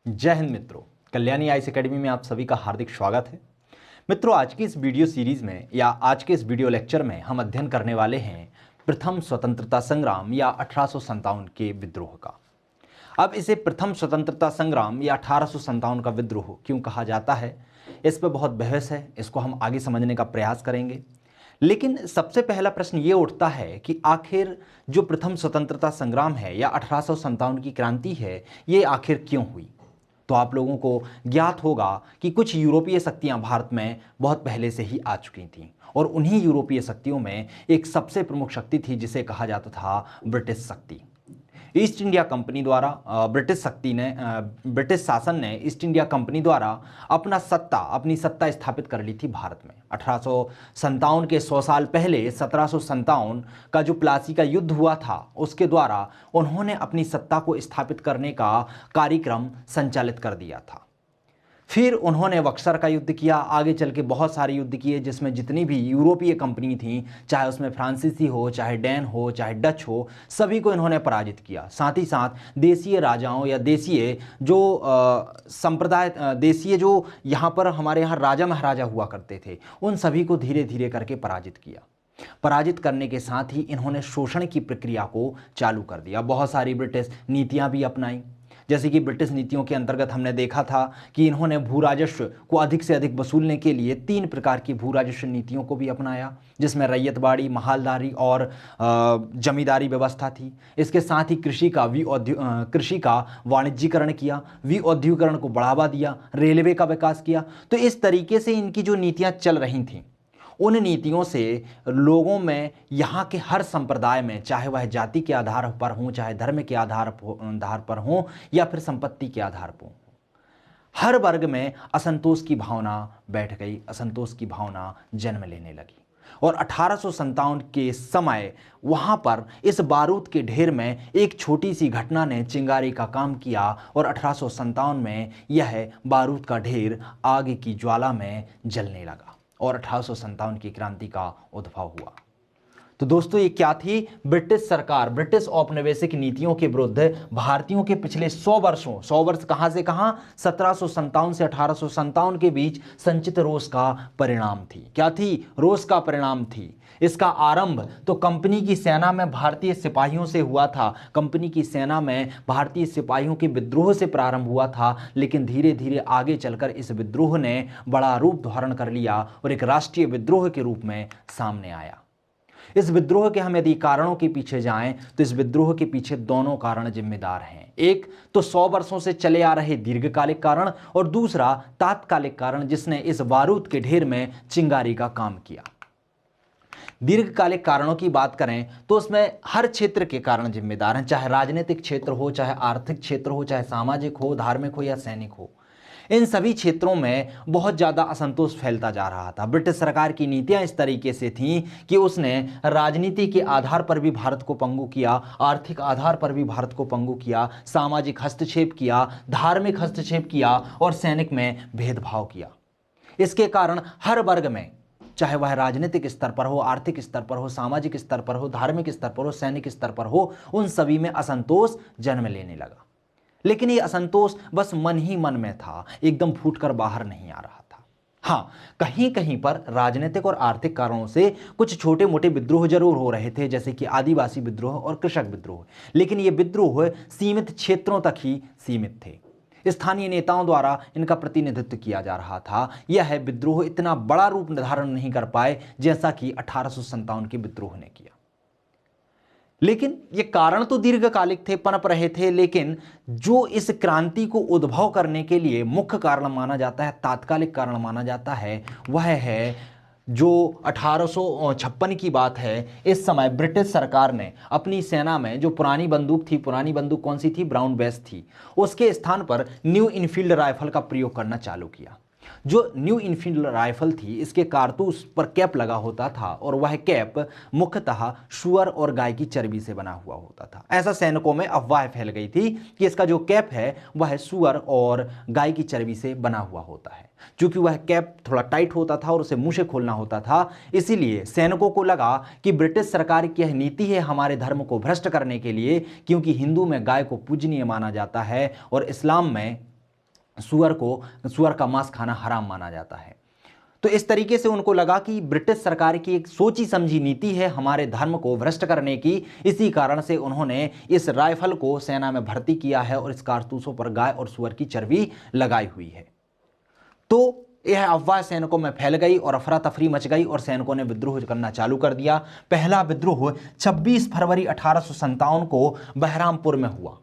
जय हिंद मित्रों, Kalyani IAS academy में आप सभी का हार्दिक स्वागत है। मित्रों, आज की इस वीडियो सीरीज में या आज के इस वीडियो लेक्चर में हम अध्ययन करने वाले हैं प्रथम स्वतंत्रता संग्राम या 1857 के विद्रोह का। अब इसे प्रथम स्वतंत्रता संग्राम या 1857 का विद्रोह क्यों कहा जाता है, इस पर बहुत बहस है। इसको हम आगे समझने का प्रयास करेंगे। लेकिन सबसे पहला प्रश्न ये उठता है कि आखिर जो प्रथम स्वतंत्रता संग्राम है या 1857 की क्रांति है, ये आखिर क्यों हुई। तो आप लोगों को ज्ञात होगा कि कुछ यूरोपीय शक्तियां भारत में बहुत पहले से ही आ चुकी थीं और उन्हीं यूरोपीय शक्तियों में एक सबसे प्रमुख शक्ति थी जिसे कहा जाता था ब्रिटिश शक्ति। ईस्ट इंडिया कंपनी द्वारा ब्रिटिश शासन ने ईस्ट इंडिया कंपनी द्वारा अपनी सत्ता स्थापित कर ली थी भारत में। 1857 के 100 साल पहले 1757 का जो प्लासी का युद्ध हुआ था, उसके द्वारा उन्होंने अपनी सत्ता को स्थापित करने का कार्यक्रम संचालित कर दिया था। फिर उन्होंने बक्सर का युद्ध किया, आगे चल के बहुत सारे युद्ध किए जिसमें जितनी भी यूरोपीय कंपनी थी, चाहे उसमें फ्रांसीसी हो, चाहे डैन हो, चाहे डच हो, सभी को इन्होंने पराजित किया। साथ ही साथ देशीय राजाओं या देशीय जो यहाँ पर हमारे यहाँ राजा महाराजा हुआ करते थे, उन सभी को धीरे धीरे करके पराजित किया। पराजित करने के साथ ही इन्होंने शोषण की प्रक्रिया को चालू कर दिया। बहुत सारी ब्रिटिश नीतियाँ भी अपनाई, जैसे कि ब्रिटिश नीतियों के अंतर्गत हमने देखा था कि इन्होंने भू राजस्व को अधिक से अधिक वसूलने के लिए 3 प्रकार की भू राजस्व नीतियों को भी अपनाया, जिसमें रैयतबाड़ी, महालदारी और जमींदारी व्यवस्था थी। इसके साथ ही कृषि का वाणिज्यीकरण किया, विऔद्योगीकरण को बढ़ावा दिया, रेलवे का विकास किया। तो इस तरीके से इनकी जो नीतियाँ चल रही थीं, उन नीतियों से लोगों में, यहाँ के हर संप्रदाय में, चाहे वह जाति के आधार पर हो, चाहे धर्म के आधार पर हो या फिर संपत्ति के आधार पर हो, हर वर्ग में असंतोष की भावना बैठ गई, असंतोष की भावना जन्म लेने लगी। और 1857 के समय वहाँ पर इस बारूद के ढेर में एक छोटी सी घटना ने चिंगारी का काम किया और 1857 में यह बारूद का ढेर आग की ज्वाला में जलने लगा और 1857 की क्रांति का उद्भव हुआ। तो दोस्तों, ये क्या थी? ब्रिटिश सरकार, ब्रिटिश औपनिवेशिक नीतियों के विरुद्ध भारतीयों के पिछले 100 वर्ष कहां से कहां, 1757 से 1857 के बीच संचित रोष का परिणाम थी। क्या थी? रोष का परिणाम थी। इसका आरंभ तो कंपनी की सेना में भारतीय सिपाहियों से हुआ था। कंपनी की सेना में भारतीय सिपाहियों के विद्रोह से प्रारंभ हुआ था, लेकिन धीरे धीरे आगे चलकर इस विद्रोह ने बड़ा रूप धारण कर लिया और एक राष्ट्रीय विद्रोह के रूप में सामने आया। इस विद्रोह के हम यदि कारणों के पीछे जाएं तो इस विद्रोह के पीछे दोनों कारण जिम्मेदार हैं। एक तो 100 वर्षों से चले आ रहे दीर्घकालिक कारण और दूसरा तात्कालिक कारण, जिसने इस बारूद के ढेर में चिंगारी का काम किया। दीर्घकालिक कारणों की बात करें तो उसमें हर क्षेत्र के कारण जिम्मेदार हैं, चाहे राजनीतिक क्षेत्र हो, चाहे आर्थिक क्षेत्र हो, चाहे सामाजिक हो, धार्मिक हो या सैनिक हो। इन सभी क्षेत्रों में बहुत ज़्यादा असंतोष फैलता जा रहा था। ब्रिटिश सरकार की नीतियां इस तरीके से थीं कि उसने राजनीति के आधार पर भी भारत को पंगु किया, आर्थिक आधार पर भी भारत को पंगु किया, सामाजिक हस्तक्षेप किया, धार्मिक हस्तक्षेप किया और सैनिक में भेदभाव किया। इसके कारण हर वर्ग में, चाहे वह राजनीतिक स्तर पर हो, आर्थिक स्तर पर हो, सामाजिक स्तर पर हो, धार्मिक स्तर पर हो, सैनिक स्तर पर हो, उन सभी में असंतोष जन्म लेने लगा। लेकिन ये असंतोष बस मन ही मन में था, एकदम फूटकर बाहर नहीं आ रहा था। हाँ, कहीं कहीं पर राजनीतिक और आर्थिक कारणों से कुछ छोटे मोटे विद्रोह जरूर हो रहे थे, जैसे कि आदिवासी विद्रोह और कृषक विद्रोह, लेकिन ये विद्रोह सीमित क्षेत्रों तक ही सीमित थे। स्थानीय नेताओं द्वारा इनका प्रतिनिधित्व किया जा रहा था। यह विद्रोह इतना बड़ा रूप धारण नहीं कर पाए जैसा कि 1857 के विद्रोह ने किया। लेकिन ये कारण तो दीर्घकालिक थे, पनप रहे थे, लेकिन जो इस क्रांति को उद्भव करने के लिए मुख्य कारण माना जाता है, तात्कालिक कारण माना जाता है, वह है जो 1856 की बात है। इस समय ब्रिटिश सरकार ने अपनी सेना में जो पुरानी बंदूक थी, पुरानी बंदूक कौन सी थी? ब्राउन बेस थी, उसके स्थान पर न्यू इनफील्ड राइफल का प्रयोग करना चालू किया। जो न्यू इनफील्ड राइफल थी, इसके कारतूस पर कैप लगा होता था और वह कैप मुख्यतः सुअर और गाय की चर्बी से बना हुआ होता था। ऐसा सैनिकों में अफवाह फैल गई थी कि इसका जो कैप है वह सुअर और गाय की चर्बी से बना हुआ होता है। चूंकि वह कैप थोड़ा टाइट होता था और उसे मुंह से खोलना होता था, इसीलिए सैनिकों को लगा कि ब्रिटिश सरकार की यह नीति है हमारे धर्म को भ्रष्ट करने के लिए, क्योंकि हिंदू में गाय को पूजनीय माना जाता है और इस्लाम में सुअर का मांस खाना हराम माना जाता है। तो इस तरीके से उनको लगा कि ब्रिटिश सरकार की एक सोची समझी नीति है हमारे धर्म को भ्रष्ट करने की। इसी कारण से उन्होंने इस राइफल को सेना में भर्ती किया है और इस कारतूसों पर गाय और सुअर की चर्बी लगाई हुई है। तो यह अफवाह सैनिकों में फैल गई और अफरा तफरी मच गई और सैनिकों ने विद्रोह करना चालू कर दिया। पहला विद्रोह 26 फरवरी 1857 को बहरामपुर में हुआ,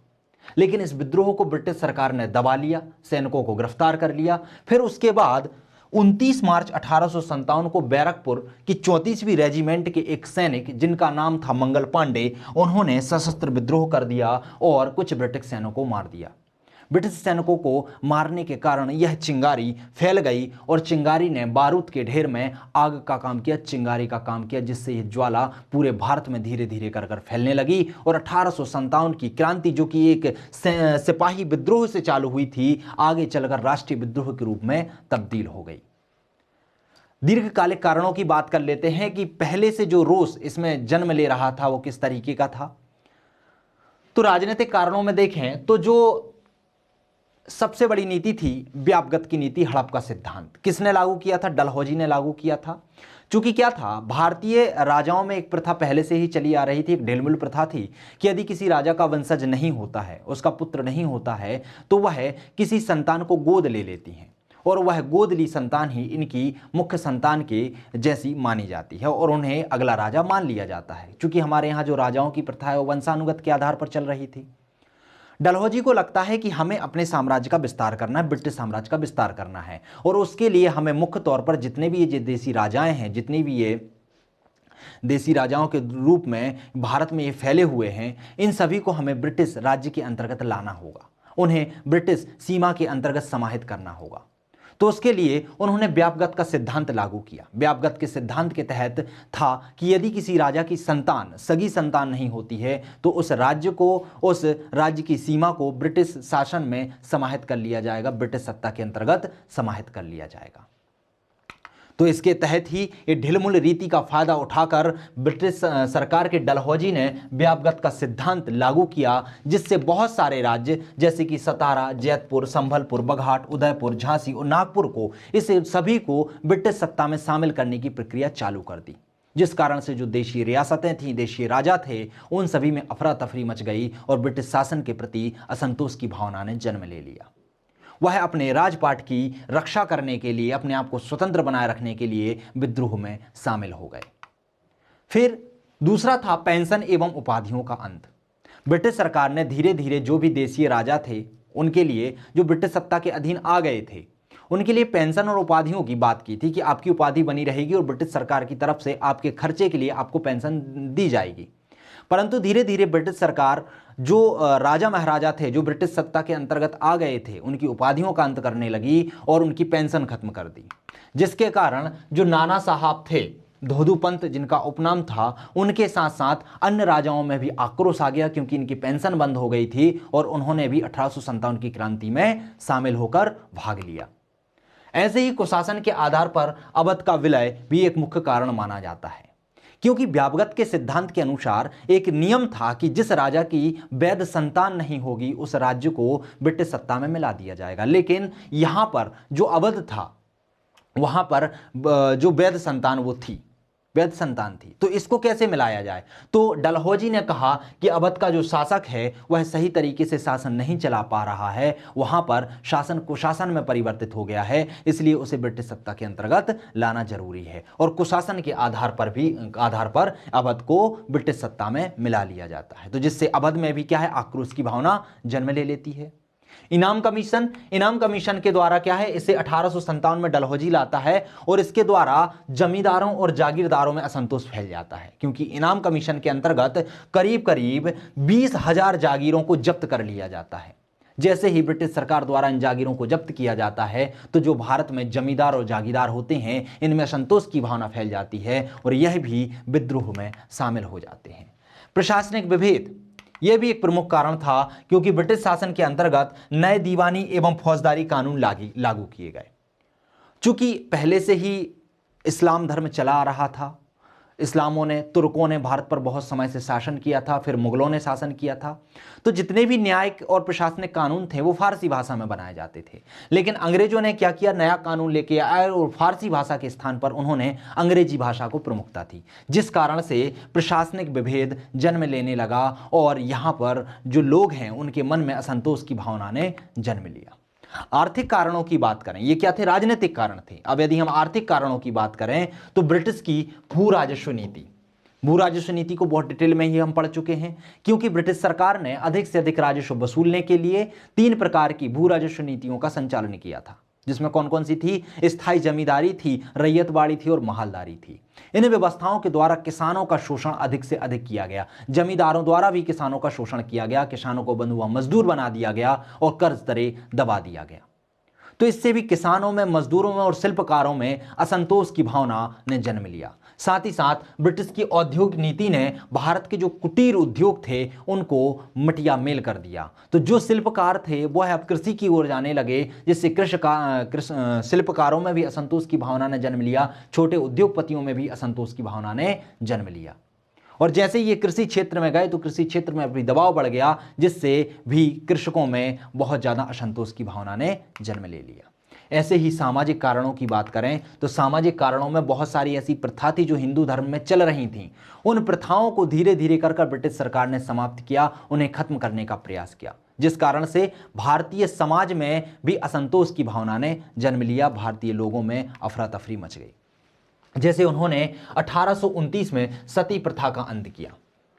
लेकिन इस विद्रोह को ब्रिटिश सरकार ने दबा लिया, सैनिकों को गिरफ्तार कर लिया। फिर उसके बाद 29 मार्च 1857 को बैरकपुर की 34वीं रेजिमेंट के एक सैनिक जिनका नाम था मंगल पांडे, उन्होंने सशस्त्र विद्रोह कर दिया और कुछ ब्रिटिश सैनिकों को मार दिया। ब्रिटिश सैनिकों को मारने के कारण यह चिंगारी फैल गई और चिंगारी ने बारूद के ढेर में आग का काम किया, चिंगारी का काम किया, जिससे यह ज्वाला पूरे भारत में धीरे धीरे कर फैलने लगी और 1857 की क्रांति, जो कि एक सिपाही विद्रोह से चालू हुई थी, आगे चलकर राष्ट्रीय विद्रोह के रूप में तब्दील हो गई। दीर्घकालिक कारणों की बात कर लेते हैं कि पहले से जो रोष इसमें जन्म ले रहा था वो किस तरीके का था। तो राजनीतिक कारणों में देखें तो जो सबसे बड़ी नीति थी व्यापगत की नीति, हड़प का सिद्धांत किसने लागू किया था? डलहौजी ने लागू किया था। चूंकि क्या था, भारतीय राजाओं में एक प्रथा पहले से ही चली आ रही थी, एक ढिलमुल प्रथा थी कि यदि किसी राजा का वंशज नहीं होता है, उसका पुत्र नहीं होता है, तो वह किसी संतान को गोद ले लेती हैं और वह गोद ली संतान ही इनकी मुख्य संतान के जैसी मानी जाती है और उन्हें अगला राजा मान लिया जाता है। चूंकि हमारे यहाँ जो राजाओं की प्रथा है वो वंशानुगत के आधार पर चल रही थी। डलहौजी को लगता है कि हमें अपने साम्राज्य का विस्तार करना है, ब्रिटिश साम्राज्य का विस्तार करना है, और उसके लिए हमें मुख्य तौर पर जितने भी ये देसी राजाएं हैं, जितनी भी ये देसी राजाओं के रूप में भारत में ये फैले हुए हैं, इन सभी को हमें ब्रिटिश राज्य के अंतर्गत लाना होगा, उन्हें ब्रिटिश सीमा के अंतर्गत समाहित करना होगा। तो उसके लिए उन्होंने व्यापगत का सिद्धांत लागू किया। व्यापगत के सिद्धांत के तहत था कि यदि किसी राजा की संतान सगी संतान नहीं होती है तो उस राज्य को, उस राज्य की सीमा को ब्रिटिश शासन में समाहित कर लिया जाएगा, ब्रिटिश सत्ता के अंतर्गत समाहित कर लिया जाएगा। तो इसके तहत ही ये ढिलमुल रीति का फायदा उठाकर ब्रिटिश सरकार के डलहौजी ने व्यापगत का सिद्धांत लागू किया, जिससे बहुत सारे राज्य जैसे कि सतारा, जैतपुर, संभलपुर, बघाट, उदयपुर, झांसी और नागपुर को, इस सभी को ब्रिटिश सत्ता में शामिल करने की प्रक्रिया चालू कर दी, जिस कारण से जो देशीय रियासतें थीं, देशीय राजा थे, उन सभी में अफरा तफरी मच गई और ब्रिटिश शासन के प्रति असंतोष की भावना ने जन्म ले लिया। वह अपने राजपाट की रक्षा करने के लिए, अपने आप को स्वतंत्र बनाए रखने के लिए विद्रोह में शामिल हो गए। फिर दूसरा था पेंशन एवं उपाधियों का अंत। ब्रिटिश सरकार ने धीरे धीरे जो भी देशीय राजा थे उनके लिए, जो ब्रिटिश सत्ता के अधीन आ गए थे, उनके लिए पेंशन और उपाधियों की बात की थी कि आपकी उपाधि बनी रहेगी और ब्रिटिश सरकार की तरफ से आपके खर्चे के लिए आपको पेंशन दी जाएगी। परंतु धीरे धीरे ब्रिटिश सरकार, जो राजा महाराजा थे जो ब्रिटिश सत्ता के अंतर्गत आ गए थे, उनकी उपाधियों का अंत करने लगी और उनकी पेंशन खत्म कर दी, जिसके कारण जो नाना साहब थे, धोधू पंत जिनका उपनाम था, उनके साथ साथ अन्य राजाओं में भी आक्रोश आ गया, क्योंकि इनकी पेंशन बंद हो गई थी और उन्होंने भी 1857 की क्रांति में शामिल होकर भाग लिया। ऐसे ही कुशासन के आधार पर अवध का विलय भी एक मुख्य कारण माना जाता है, क्योंकि व्यापगत के सिद्धांत के अनुसार एक नियम था कि जिस राजा की वैध संतान नहीं होगी उस राज्य को ब्रिटिश सत्ता में मिला दिया जाएगा। लेकिन यहां पर जो अवध था, वहां पर जो वैध संतान वो थी, वैध संतान थी, तो इसको कैसे मिलाया जाए? तो डलहौजी ने कहा कि अवध का जो शासक है वह सही तरीके से शासन नहीं चला पा रहा है, वहां पर शासन कुशासन में परिवर्तित हो गया है, इसलिए उसे ब्रिटिश सत्ता के अंतर्गत लाना जरूरी है और कुशासन के आधार पर अवध को ब्रिटिश सत्ता में मिला लिया जाता है। तो जिससे अवध में भी क्या है, आक्रोश की भावना जन्म ले लेती है। इनाम कमीशन के द्वारा क्या है, इसे 1857 में डलहौजी लाता है और इसके द्वारा जमींदारों और जागीरदारों में असंतोष फैल जाता है, क्योंकि इनाम कमीशन के अंतर्गत करीब करीब 20,000 जागीरों को जब्त कर लिया जाता है। जैसे ही ब्रिटिश सरकार द्वारा इन जागीरों को जब्त किया जाता है तो जो भारत में जमींदार और जागीरदार होते हैं, इनमें असंतोष की भावना फैल जाती है और यह भी विद्रोह में शामिल हो जाते हैं। प्रशासनिक विभेद, यह भी एक प्रमुख कारण था, क्योंकि ब्रिटिश शासन के अंतर्गत नए दीवानी एवं फौजदारी कानून लागू किए गए। चूंकि पहले से ही इस्लाम धर्म चला आ रहा था, इस्लामों ने, तुर्कों ने भारत पर बहुत समय से शासन किया था, फिर मुगलों ने शासन किया था। तो जितने भी न्यायिक और प्रशासनिक कानून थे वो फारसी भाषा में बनाए जाते थे। लेकिन अंग्रेजों ने क्या किया, नया कानून लेके आए और फारसी भाषा के स्थान पर उन्होंने अंग्रेजी भाषा को प्रमुखता थी, जिस कारण से प्रशासनिक विभेद जन्म लेने लगा और यहाँ पर जो लोग हैं उनके मन में असंतोष की भावना ने जन्म लिया। आर्थिक कारणों की बात करें, ये क्या थे, राजनीतिक कारण थे। अब यदि हम आर्थिक कारणों की बात करें तो ब्रिटिश की भू राजस्व नीति, भू राजस्व नीति को बहुत डिटेल में ही हम पढ़ चुके हैं, क्योंकि ब्रिटिश सरकार ने अधिक से अधिक राजस्व वसूलने के लिए 3 प्रकार की भू राजस्व नीतियों का संचालन किया था, जिसमें कौन कौन सी थी, स्थायी जमींदारी थी, रैयतवाड़ी थी और महालदारी थी। इन व्यवस्थाओं के द्वारा किसानों का शोषण अधिक से अधिक किया गया, जमींदारों द्वारा भी किसानों का शोषण किया गया, किसानों को बंधुआ मजदूर बना दिया गया और कर्ज दरें दबा दिया गया। तो इससे भी किसानों में, मजदूरों में और शिल्पकारों में असंतोष की भावना ने जन्म लिया। साथ ही साथ ब्रिटिश की औद्योगिक नीति ने भारत के जो कुटीर उद्योग थे उनको मटिया मेल कर दिया। तो जो शिल्पकार थे वो अब कृषि की ओर जाने लगे, जिससे शिल्पकारों में भी असंतोष की भावना ने जन्म लिया, छोटे उद्योगपतियों में भी असंतोष की भावना ने जन्म लिया। और जैसे ये कृषि क्षेत्र में गए तो कृषि क्षेत्र में भी दबाव बढ़ गया, जिससे भी कृषकों में बहुत ज़्यादा असंतोष की भावना ने जन्म ले लिया। ऐसे ही सामाजिक कारणों की बात करें तो सामाजिक कारणों में बहुत सारी ऐसी प्रथा थी जो हिंदू धर्म में चल रही थीं। उन प्रथाओं को धीरे धीरे कर ब्रिटिश सरकार ने समाप्त किया, उन्हें खत्म करने का प्रयास किया, जिस कारण से भारतीय समाज में भी असंतोष की भावना ने जन्म लिया, भारतीय लोगों में अफरा तफरी मच गई। जैसे उन्होंने 1829 में सती प्रथा का अंत किया।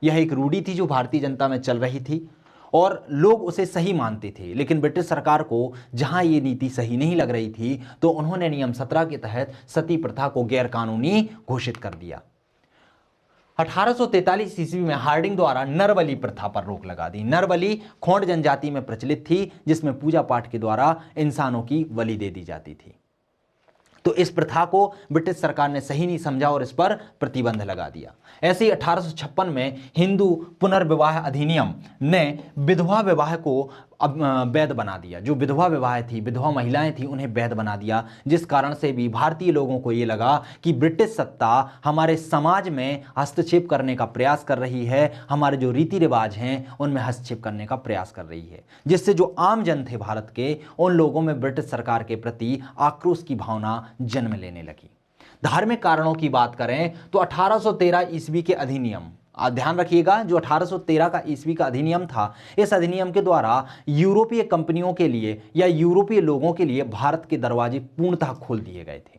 यह एक रूढ़ी थी जो भारतीय जनता में चल रही थी और लोग उसे सही मानते थे, लेकिन ब्रिटिश सरकार को जहां ये नीति सही नहीं लग रही थी तो उन्होंने नियम 17 के तहत सती प्रथा को गैरकानूनी घोषित कर दिया। 1843 ईस्वी में हार्डिंग द्वारा नरबली प्रथा पर रोक लगा दी। नरबली खोंड जनजाति में प्रचलित थी, जिसमें पूजा पाठ के द्वारा इंसानों की बलि दे दी जाती थी। तो इस प्रथा को ब्रिटिश सरकार ने सही नहीं समझा और इस पर प्रतिबंध लगा दिया। ऐसे ही 1856 में हिंदू पुनर्विवाह अधिनियम ने विधवा विवाह को वैध बना दिया। जो विधवा विवाह थी, विधवा महिलाएं थी, उन्हें वैध बना दिया, जिस कारण से भी भारतीय लोगों को ये लगा कि ब्रिटिश सत्ता हमारे समाज में हस्तक्षेप करने का प्रयास कर रही है, हमारे जो रीति रिवाज हैं उनमें हस्तक्षेप करने का प्रयास कर रही है, जिससे जो आम जन थे भारत के, उन लोगों में ब्रिटिश सरकार के प्रति आक्रोश की भावना जन्म लेने लगी। धार्मिक कारणों की बात करें तो 1813 ईस्वी के अधिनियम, ध्यान रखिएगा, जो 1813 का ईस्वी का अधिनियम था, इस अधिनियम के द्वारा यूरोपीय कंपनियों के लिए या यूरोपीय लोगों के लिए भारत के दरवाजे पूर्णतः खोल दिए गए थे।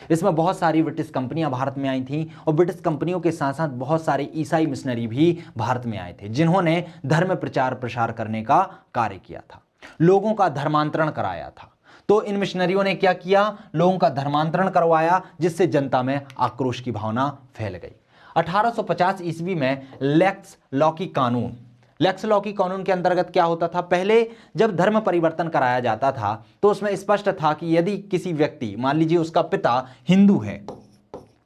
इसमें बहुत सारी ब्रिटिश कंपनियां भारत में आई थीं और ब्रिटिश कंपनियों के साथ साथ बहुत सारे ईसाई मिशनरी भी भारत में आए थे, जिन्होंने धर्म प्रचार प्रसार करने का कार्य किया था, लोगों का धर्मांतरण कराया था। तो इन मिशनरियों ने क्या किया, लोगों का धर्मांतरण करवाया, जिससे जनता में आक्रोश की भावना फैल गई। 1850 ईस्वी में लेक्स लॉकी कानून, लेक्स लॉकी कानून के अंतर्गत क्या होता था, पहले जब धर्म परिवर्तन कराया जाता था तो उसमें स्पष्ट था कि यदि किसी व्यक्ति, मान लीजिए उसका पिता हिंदू है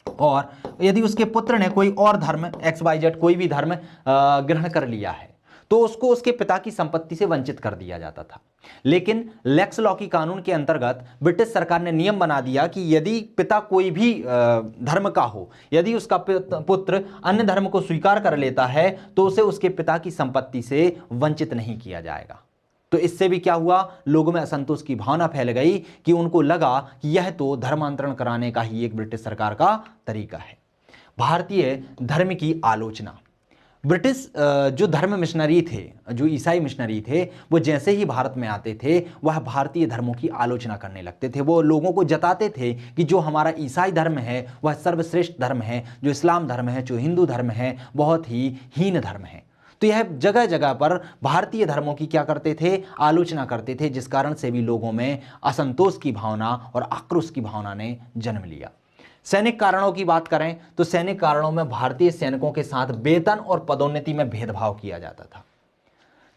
और यदि उसके पुत्र ने कोई और धर्म XYZ कोई भी धर्म ग्रहण कर लिया है तो उसको उसके पिता की संपत्ति से वंचित कर दिया जाता था। लेकिन लेक्स लॉकी कानून के अंतर्गत ब्रिटिश सरकार ने नियम बना दिया कि यदि पिता कोई भी धर्म का हो, यदि उसका पुत्र अन्य धर्म को स्वीकार कर लेता है तो उसे उसके पिता की संपत्ति से वंचित नहीं किया जाएगा। तो इससे भी क्या हुआ, लोगों में असंतोष की भावना फैल गई कि उनको लगा कि यह तो धर्मांतरण कराने का ही एक ब्रिटिश सरकार का तरीका है। भारतीय धर्म की आलोचना, ब्रिटिश जो धर्म मिशनरी थे, जो ईसाई मिशनरी थे, वो जैसे ही भारत में आते थे वह भारतीय धर्मों की आलोचना करने लगते थे। वो लोगों को जताते थे कि जो हमारा ईसाई धर्म है वह सर्वश्रेष्ठ धर्म है, जो इस्लाम धर्म है, जो हिंदू धर्म है, बहुत ही हीन धर्म है। तो यह जगह जगह पर भारतीय धर्मों की क्या करते थे, आलोचना करते थे, जिस कारण से भी लोगों में असंतोष की भावना और आक्रोश की भावना ने जन्म लिया। सैनिक कारणों की बात करें तो सैनिक कारणों में भारतीय सैनिकों के साथ वेतन और पदोन्नति में भेदभाव किया जाता था।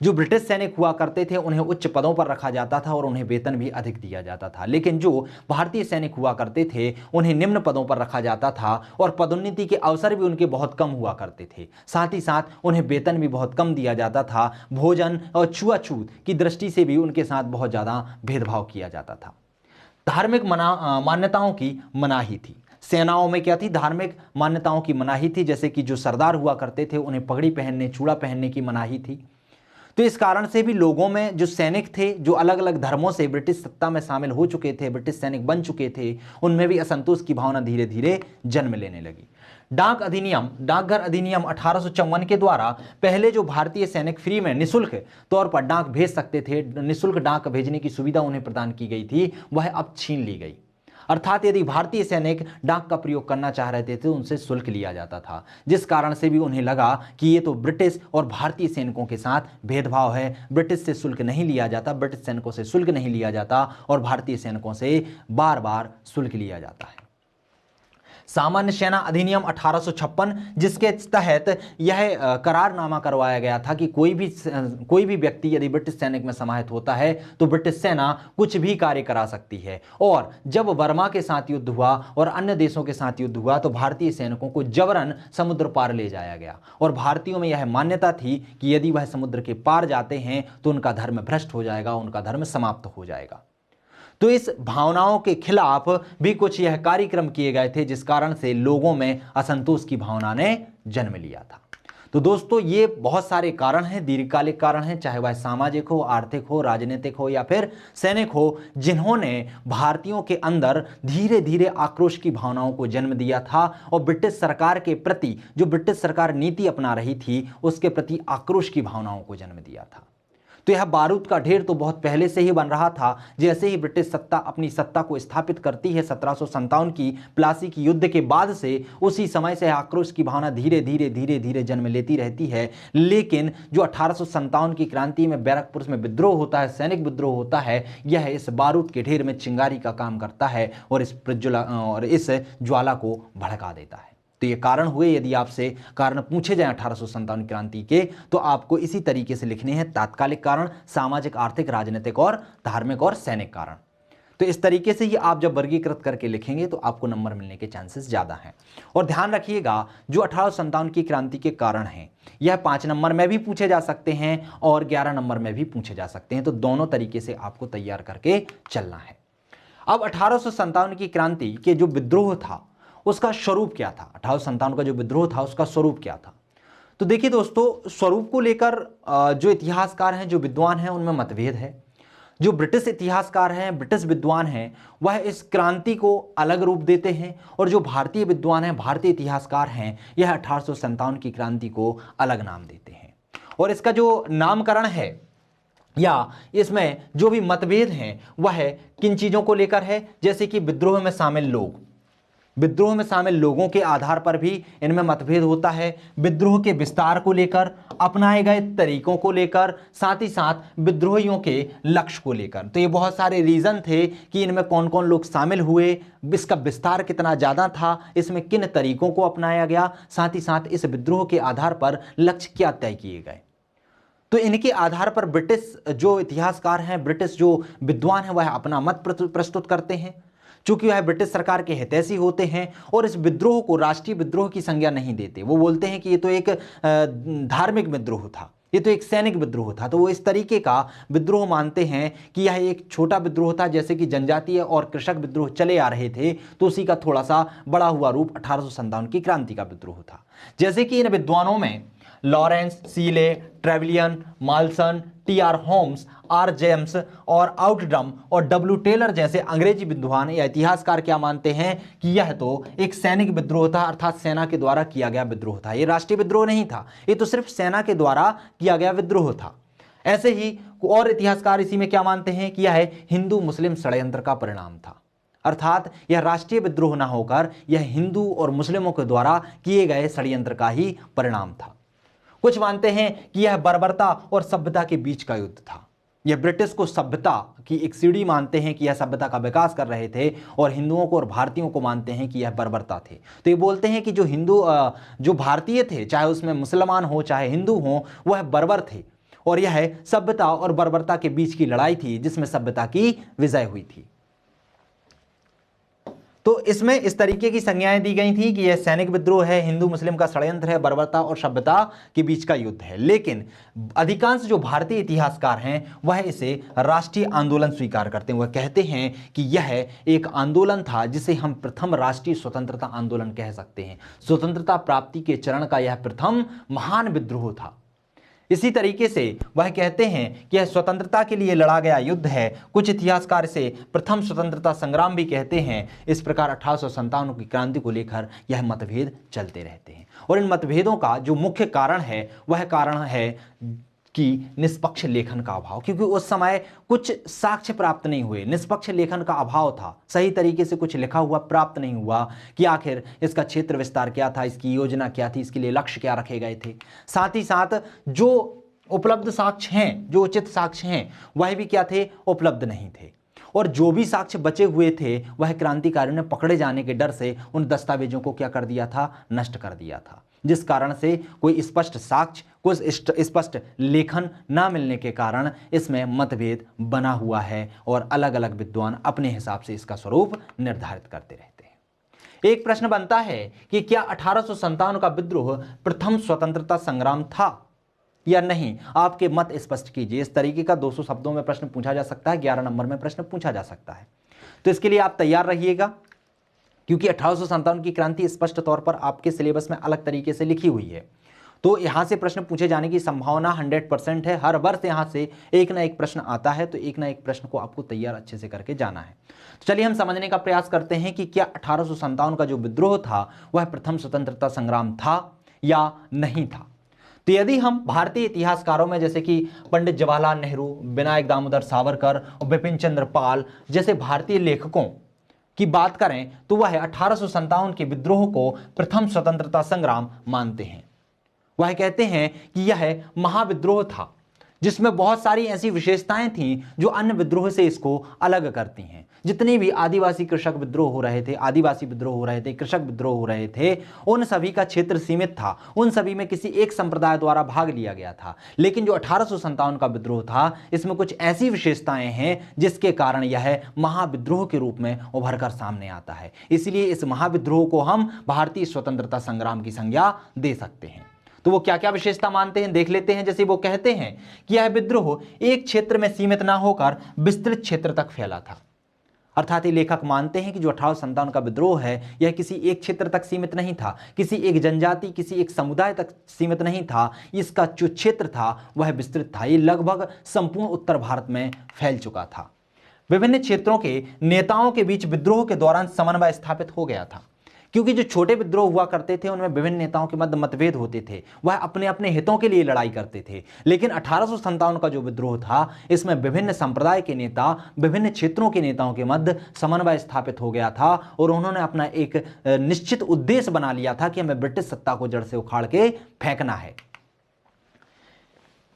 जो ब्रिटिश सैनिक हुआ करते थे उन्हें उच्च पदों पर रखा जाता था और उन्हें वेतन भी अधिक दिया जाता था, लेकिन जो भारतीय सैनिक हुआ करते थे उन्हें निम्न पदों पर रखा जाता था और पदोन्नति के अवसर भी उनके बहुत कम हुआ करते थे। साथ ही साथ उन्हें वेतन भी बहुत कम दिया जाता था। भोजन और छुआछूत की दृष्टि से भी उनके साथ बहुत ज़्यादा भेदभाव किया जाता था। धार्मिक मान्यताओं की मनाही थी। सेनाओं में क्या थी, धार्मिक मान्यताओं की मनाही थी, जैसे कि जो सरदार हुआ करते थे उन्हें पगड़ी पहनने, चूड़ा पहनने की मनाही थी। तो इस कारण से भी लोगों में जो सैनिक थे, जो अलग अलग धर्मों से ब्रिटिश सत्ता में शामिल हो चुके थे, ब्रिटिश सैनिक बन चुके थे, उनमें भी असंतोष की भावना धीरे धीरे जन्म लेने लगी। डाकघर अधिनियम 1854 के द्वारा पहले जो भारतीय सैनिक फ्री में निःशुल्क तौर पर डाक भेज सकते थे, निःशुल्क डाक भेजने की सुविधा उन्हें प्रदान की गई थी, वह अब छीन ली गई। अर्थात यदि भारतीय सैनिक डाक का प्रयोग करना चाह रहे थे तो उनसे शुल्क लिया जाता था, जिस कारण से भी उन्हें लगा कि ये तो ब्रिटिश और भारतीय सैनिकों के साथ भेदभाव है, ब्रिटिश से शुल्क नहीं लिया जाता, ब्रिटिश सैनिकों से शुल्क नहीं लिया जाता और भारतीय सैनिकों से बार बार शुल्क लिया जाता है। सामान्य सेना अधिनियम 1856, जिसके तहत यह करारनामा करवाया गया था कि कोई भी व्यक्ति यदि ब्रिटिश सैनिक में समाहित होता है तो ब्रिटिश सेना कुछ भी कार्य करा सकती है। और जब बर्मा के साथ युद्ध हुआ और अन्य देशों के साथ युद्ध हुआ तो भारतीय सैनिकों को जबरन समुद्र पार ले जाया गया और भारतीयों में यह मान्यता थी कि यदि वह समुद्र के पार जाते हैं तो उनका धर्म भ्रष्ट हो जाएगा, उनका धर्म समाप्त हो जाएगा। तो इस भावनाओं के खिलाफ भी कुछ यह कार्यक्रम किए गए थे, जिस कारण से लोगों में असंतोष की भावना ने जन्म लिया था। तो दोस्तों, ये बहुत सारे कारण हैं, दीर्घकालिक कारण हैं, चाहे वह सामाजिक हो, आर्थिक हो, राजनीतिक हो या फिर सैनिक हो, जिन्होंने भारतीयों के अंदर धीरे धीरे आक्रोश की भावनाओं को जन्म दिया था और ब्रिटिश सरकार के प्रति, जो ब्रिटिश सरकार नीति अपना रही थी, उसके प्रति आक्रोश की भावनाओं को जन्म दिया था। तो यह बारूद का ढेर तो बहुत पहले से ही बन रहा था। जैसे ही ब्रिटिश सत्ता अपनी सत्ता को स्थापित करती है 1757 की प्लासी की युद्ध के बाद से, उसी समय से आक्रोश की भावना धीरे धीरे जन्म लेती रहती है। लेकिन जो 1857 की क्रांति में बैरकपुर में विद्रोह होता है, सैनिक विद्रोह होता है, यह इस बारूद के ढेर में चिंगारी का काम करता है और इस ज्वाला को भड़का देता है। तो ये कारण हुए। यदि आपसे कारण पूछे जाएं 1857 क्रांति के, तो आपको इसी तरीके से लिखने हैं: तात्कालिक कारण, सामाजिक, आर्थिक, राजनीतिक और धार्मिक और सैनिक कारण। तो इस तरीके से ही आप जब वर्गीकृत करके लिखेंगे तो आपको नंबर मिलने के चांसेस ज़्यादा हैं। और ध्यान रखिएगा, जो 1857 की क्रांति के कारण हैं, यह 5 नंबर में भी पूछे जा सकते हैं और 11 नंबर में भी पूछे जा सकते हैं। तो दोनों तरीके से आपको तैयार करके चलना है। अब 1857 की क्रांति के जो विद्रोह था उसका स्वरूप क्या था? 1857 का जो विद्रोह था उसका स्वरूप क्या था? तो देखिए दोस्तों, स्वरूप को लेकर जो इतिहासकार हैं, जो विद्वान हैं, उनमें मतभेद है। जो ब्रिटिश इतिहासकार हैं, ब्रिटिश विद्वान हैं, वह इस क्रांति को अलग रूप देते हैं और जो भारतीय विद्वान हैं, भारतीय इतिहासकार हैं, यह 1857 की क्रांति को अलग नाम देते हैं। और इसका जो नामकरण है या इसमें जो भी मतभेद हैं वह किन चीज़ों को लेकर है? जैसे कि विद्रोह में शामिल लोग, विद्रोह में शामिल लोगों के आधार पर भी इनमें मतभेद होता है। विद्रोह के विस्तार को लेकर, अपनाए गए तरीकों को लेकर, साथ ही साथ विद्रोहियों के लक्ष्य को लेकर। तो ये बहुत सारे रीज़न थे कि इनमें कौन कौन लोग शामिल हुए, इसका विस्तार कितना ज़्यादा था, इसमें किन तरीकों को अपनाया गया, साथ ही साथ इस विद्रोह के आधार पर लक्ष्य क्या तय किए गए। तो इनके आधार पर ब्रिटिश जो इतिहासकार हैं, ब्रिटिश जो विद्वान हैं, वह अपना मत प्रस्तुत करते हैं। चूंकि वह ब्रिटिश सरकार के हितैषी होते हैं और इस विद्रोह को राष्ट्रीय विद्रोह की संज्ञा नहीं देते। वो बोलते हैं कि ये तो एक धार्मिक विद्रोह था, ये तो एक सैनिक विद्रोह था। तो वो इस तरीके का विद्रोह मानते हैं कि यह एक छोटा विद्रोह था, जैसे कि जनजातीय और कृषक विद्रोह चले आ रहे थे, तो उसी का थोड़ा सा बड़ा हुआ रूप 1857 की क्रांति का विद्रोह था। जैसे कि इन विद्वानों में Lawrence, Seeley, Trevelyan, Malleson, T R. Holmes, R. James और आउटड्रम और डब्ल्यू. टेलर जैसे अंग्रेजी विद्वान या इतिहासकार क्या मानते हैं कि यह तो एक सैनिक विद्रोह था, अर्थात सेना के द्वारा किया गया विद्रोह था। ये राष्ट्रीय विद्रोह नहीं था, ये तो सिर्फ सेना के द्वारा किया गया विद्रोह था। ऐसे ही और इतिहासकार इसी में क्या मानते हैं कि यह हिंदू मुस्लिम षड्यंत्र का परिणाम था, अर्थात यह राष्ट्रीय विद्रोह न होकर यह हिंदू और मुस्लिमों के द्वारा किए गए षड्यंत्र का ही परिणाम था। कुछ मानते हैं कि यह बर्बरता और सभ्यता के बीच का युद्ध था। यह ब्रिटिश को सभ्यता की एक सीढ़ी मानते हैं कि यह सभ्यता का विकास कर रहे थे और हिंदुओं को और भारतीयों को मानते हैं कि यह बर्बरता थे। तो ये बोलते हैं कि जो भारतीय थे, चाहे उसमें मुसलमान हो चाहे हिंदू हो, वह बर्बर थे और यह सभ्यता और बर्बरता के बीच की लड़ाई थी जिसमें सभ्यता की विजय हुई थी। तो इसमें इस तरीके की संज्ञाएं दी गई थी कि यह सैनिक विद्रोह है, हिंदू मुस्लिम का षड्यंत्र है, बर्बरता और सभ्यता के बीच का युद्ध है। लेकिन अधिकांश जो भारतीय इतिहासकार हैं वह इसे राष्ट्रीय आंदोलन स्वीकार करते हैं। वह कहते हैं कि यह एक आंदोलन था जिसे हम प्रथम राष्ट्रीय स्वतंत्रता आंदोलन कह सकते हैं। स्वतंत्रता प्राप्ति के चरण का यह प्रथम महान विद्रोह था। इसी तरीके से वह कहते हैं कि यह स्वतंत्रता के लिए लड़ा गया युद्ध है। कुछ इतिहासकार इसे प्रथम स्वतंत्रता संग्राम भी कहते हैं। इस प्रकार 1857 की क्रांति को लेकर यह मतभेद चलते रहते हैं और इन मतभेदों का जो मुख्य कारण है वह कारण है कि निष्पक्ष लेखन का अभाव, क्योंकि उस समय कुछ साक्ष्य प्राप्त नहीं हुए, निष्पक्ष लेखन का अभाव था, सही तरीके से कुछ लिखा हुआ प्राप्त नहीं हुआ कि आखिर इसका क्षेत्र विस्तार क्या था, इसकी योजना क्या थी, इसके लिए लक्ष्य क्या रखे गए थे। साथ ही साथ जो उपलब्ध साक्ष्य हैं, जो उचित साक्ष्य हैं, वह भी क्या थे, उपलब्ध नहीं थे। और जो भी साक्ष्य बचे हुए थे वह क्रांतिकारियों ने पकड़े जाने के डर से उन दस्तावेजों को क्या कर दिया था, नष्ट कर दिया था, जिस कारण से कोई स्पष्ट साक्ष्य, कोई स्पष्ट लेखन ना मिलने के कारण इसमें मतभेद बना हुआ है और अलग अलग विद्वान अपने हिसाब से इसका स्वरूप निर्धारित करते रहते हैं। एक प्रश्न बनता है कि क्या 1857 का विद्रोह प्रथम स्वतंत्रता संग्राम था या नहीं? आपके मत स्पष्ट कीजिए। इस तरीके का 200 शब्दों में प्रश्न पूछा जा सकता है, 11 नंबर में प्रश्न पूछा जा सकता है। तो इसके लिए आप तैयार रहिएगा, क्योंकि 1857 की क्रांति स्पष्ट तौर पर आपके सिलेबस में अलग तरीके से लिखी हुई है। तो यहां से प्रश्न पूछे जाने की संभावना 100% है। हर वर्ष यहां से एक ना एक प्रश्न आता है, तो एक ना एक प्रश्न को आपको तैयार अच्छे से करके जाना है। तो चलिए हम समझने का प्रयास करते हैं कि क्या 1857 का जो विद्रोह था वह प्रथम स्वतंत्रता संग्राम था या नहीं था। तो यदि हम भारतीय इतिहासकारों में जैसे कि पंडित जवाहरलाल नेहरू, विनायक दामोदर सावरकर और बिपिन चंद्र पाल जैसे भारतीय लेखकों की बात करें तो वह 1857 के विद्रोह को प्रथम स्वतंत्रता संग्राम मानते हैं। वह कहते हैं कि यह महाविद्रोह था जिसमें बहुत सारी ऐसी विशेषताएं थीं जो अन्य विद्रोह से इसको अलग करती हैं। जितने भी आदिवासी कृषक विद्रोह हो रहे थे, आदिवासी विद्रोह हो रहे थे, कृषक विद्रोह हो रहे थे, उन सभी का क्षेत्र सीमित था, उन सभी में किसी एक संप्रदाय द्वारा भाग लिया गया था। लेकिन जो 1857 का विद्रोह था इसमें कुछ ऐसी विशेषताएं हैं जिसके कारण यह महाविद्रोह के रूप में उभर कर सामने आता है। इसलिए इस महाविद्रोह को हम भारतीय स्वतंत्रता संग्राम की संज्ञा दे सकते हैं। तो वो क्या क्या विशेषता मानते हैं देख लेते हैं। जैसे वो कहते हैं कि यह विद्रोह एक क्षेत्र में सीमित ना होकर विस्तृत क्षेत्र तक फैला था। अर्थात ये लेखक मानते हैं कि जो 1857 का विद्रोह है यह किसी एक क्षेत्र तक सीमित नहीं था, किसी एक जनजाति, किसी एक समुदाय तक सीमित नहीं था। इसका जो क्षेत्र था वह विस्तृत था, ये लगभग संपूर्ण उत्तर भारत में फैल चुका था। विभिन्न क्षेत्रों के नेताओं के बीच विद्रोह के दौरान समन्वय स्थापित हो गया था, क्योंकि जो छोटे विद्रोह हुआ करते थे उनमें विभिन्न नेताओं के मध्य मतभेद होते थे, वह अपने अपने हितों के लिए लड़ाई करते थे। लेकिन 1857 का जो विद्रोह था इसमें विभिन्न संप्रदाय के नेता, विभिन्न क्षेत्रों के नेताओं के मध्य समन्वय स्थापित हो गया था और उन्होंने अपना एक निश्चित उद्देश्य बना लिया था कि हमें ब्रिटिश सत्ता को जड़ से उखाड़ के फेंकना है।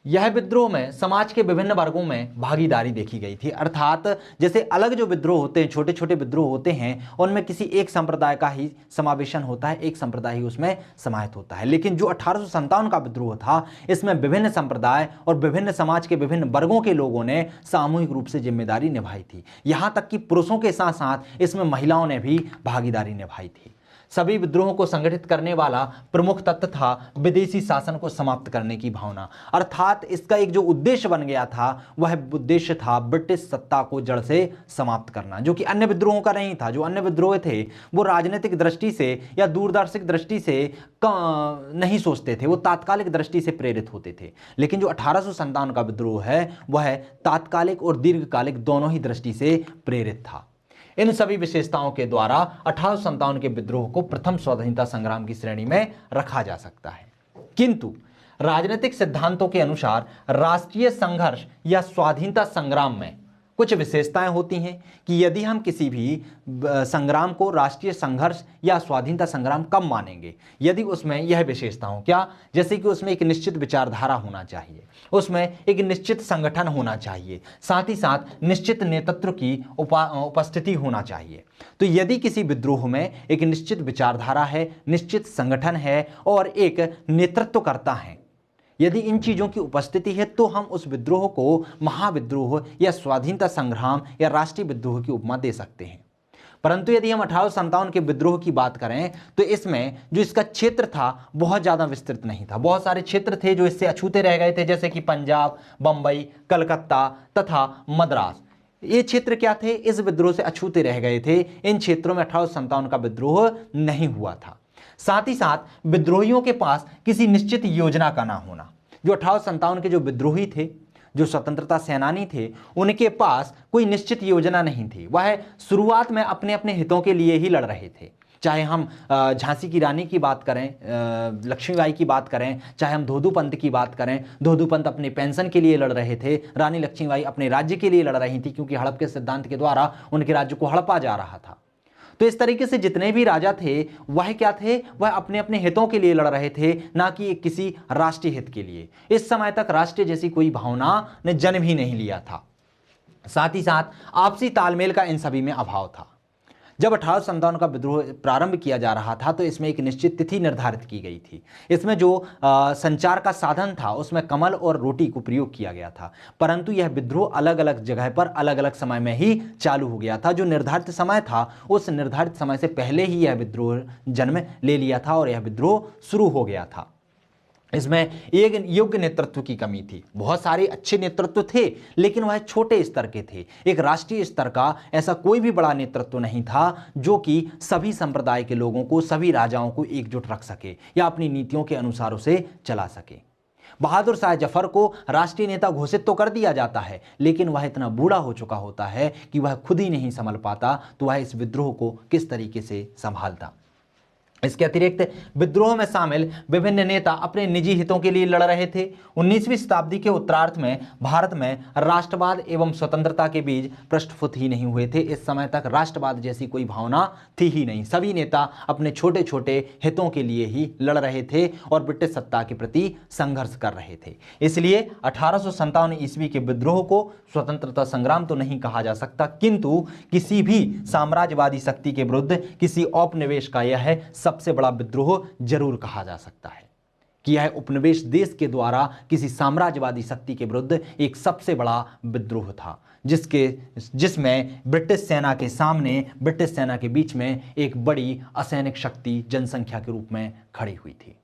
यह विद्रोह में समाज के विभिन्न वर्गों में भागीदारी देखी गई थी। अर्थात जैसे अलग जो विद्रोह होते हैं, छोटे छोटे विद्रोह होते हैं, उनमें किसी एक संप्रदाय का ही समावेशन होता है, एक संप्रदाय ही उसमें समाहित होता है। लेकिन जो 1857 का विद्रोह था इसमें विभिन्न संप्रदाय और विभिन्न समाज के विभिन्न वर्गों के लोगों ने सामूहिक रूप से जिम्मेदारी निभाई थी। यहां तक कि पुरुषों के साथ साथ इसमें महिलाओं ने भी भागीदारी निभाई थी। सभी विद्रोहों को संगठित करने वाला प्रमुख तत्व था विदेशी शासन को समाप्त करने की भावना। अर्थात इसका एक जो उद्देश्य बन गया था वह उद्देश्य था ब्रिटिश सत्ता को जड़ से समाप्त करना, जो कि अन्य विद्रोहों का नहीं था। जो अन्य विद्रोह थे वो राजनीतिक दृष्टि से या दूरदर्शिक दृष्टि से नहीं सोचते थे, वो तात्कालिक दृष्टि से प्रेरित होते थे। लेकिन जो 1857 का विद्रोह है वह तात्कालिक और दीर्घकालिक दोनों ही दृष्टि से प्रेरित था। इन सभी विशेषताओं के द्वारा 1857 के विद्रोह को प्रथम स्वाधीनता संग्राम की श्रेणी में रखा जा सकता है। किंतु राजनीतिक सिद्धांतों के अनुसार राष्ट्रीय संघर्ष या स्वाधीनता संग्राम में कुछ विशेषताएं होती हैं कि यदि हम किसी भी संग्राम को राष्ट्रीय संघर्ष या स्वाधीनता संग्राम कब मानेंगे, यदि उसमें यह विशेषता हो। क्या? जैसे कि उसमें एक निश्चित विचारधारा होना चाहिए, उसमें एक निश्चित संगठन होना चाहिए, साथ ही साथ निश्चित नेतृत्व की उपस्थिति होना चाहिए। तो यदि किसी विद्रोह में एक निश्चित विचारधारा है, निश्चित संगठन है और एक नेतृत्वकर्ता है, यदि इन चीजों की उपस्थिति है तो हम उस विद्रोह को महाविद्रोह या स्वाधीनता संग्राम या राष्ट्रीय विद्रोह की उपमा दे सकते हैं। परंतु यदि हम 1857 के विद्रोह की बात करें तो इसमें जो इसका क्षेत्र था बहुत ज़्यादा विस्तृत नहीं था। बहुत सारे क्षेत्र थे जो इससे अछूते रह गए थे, जैसे कि पंजाब, बंबई, कलकत्ता तथा मद्रास। ये क्षेत्र क्या थे, इस विद्रोह से अछूते रह गए थे। इन क्षेत्रों में 1857 का विद्रोह नहीं हुआ था। साथ ही साथ विद्रोहियों के पास किसी निश्चित योजना का ना होना। जो 1857 के जो विद्रोही थे, जो स्वतंत्रता सेनानी थे, उनके पास कोई निश्चित योजना नहीं थी। वह शुरुआत में अपने अपने हितों के लिए ही लड़ रहे थे। चाहे हम झांसी की रानी की बात करें, लक्ष्मीबाई की बात करें, चाहे हम धोदू पंत की बात करें, धोदू पंत अपने पेंशन के लिए लड़ रहे थे, रानी लक्ष्मीबाई अपने राज्य के लिए लड़ रही थी, क्योंकि हड़प के सिद्धांत के द्वारा उनके राज्य को हड़पा जा रहा था। तो इस तरीके से जितने भी राजा थे वह क्या थे, वह अपने अपने हितों के लिए लड़ रहे थे, ना कि किसी राष्ट्रीय हित के लिए। इस समय तक राष्ट्रीय जैसी कोई भावना ने जन्म ही नहीं लिया था। साथ ही साथ आपसी तालमेल का इन सभी में अभाव था। जब 1857 का विद्रोह प्रारंभ किया जा रहा था तो इसमें एक निश्चित तिथि निर्धारित की गई थी। इसमें जो संचार का साधन था उसमें कमल और रोटी को प्रयोग किया गया था, परंतु यह विद्रोह अलग अलग जगह पर अलग अलग समय में ही चालू हो गया था। जो निर्धारित समय था उस निर्धारित समय से पहले ही यह विद्रोह जन्म ले लिया था और यह विद्रोह शुरू हो गया था। इसमें एक योग्य नेतृत्व की कमी थी। बहुत सारे अच्छे नेतृत्व थे लेकिन वह छोटे स्तर के थे। एक राष्ट्रीय स्तर का ऐसा कोई भी बड़ा नेतृत्व नहीं था जो कि सभी संप्रदाय के लोगों को, सभी राजाओं को एकजुट रख सके या अपनी नीतियों के अनुसार उसे चला सके। बहादुर शाह जफर को राष्ट्रीय नेता घोषित तो कर दिया जाता है, लेकिन वह इतना बूढ़ा हो चुका होता है कि वह खुद ही नहीं संभल पाता, तो वह इस विद्रोह को किस तरीके से संभालता। इसके अतिरिक्त विद्रोह में शामिल विभिन्न नेता अपने निजी हितों के लिए लड़ रहे थे। 19वीं शताब्दी के उत्तरार्ध में भारत में राष्ट्रवाद एवं स्वतंत्रता के बीज प्रस्फुट ही नहीं हुए थे। इस समय तक राष्ट्रवाद जैसी कोई भावना थी ही नहीं। सभी नेता अपने छोटे छोटे हितों के लिए ही लड़ रहे थे और ब्रिटिश सत्ता के प्रति संघर्ष कर रहे थे। इसलिए 1857 ईस्वी के विद्रोह को स्वतंत्रता संग्राम तो नहीं कहा जा सकता, किंतु किसी भी साम्राज्यवादी शक्ति के विरुद्ध किसी औपनिवेश का यह सबसे बड़ा विद्रोह जरूर कहा जा सकता है कि यह उपनिवेश देश के द्वारा किसी साम्राज्यवादी शक्ति के विरुद्ध एक सबसे बड़ा विद्रोह था, जिसमें ब्रिटिश सेना के सामने, ब्रिटिश सेना के बीच में एक बड़ी असैनिक शक्ति जनसंख्या के रूप में खड़ी हुई थी।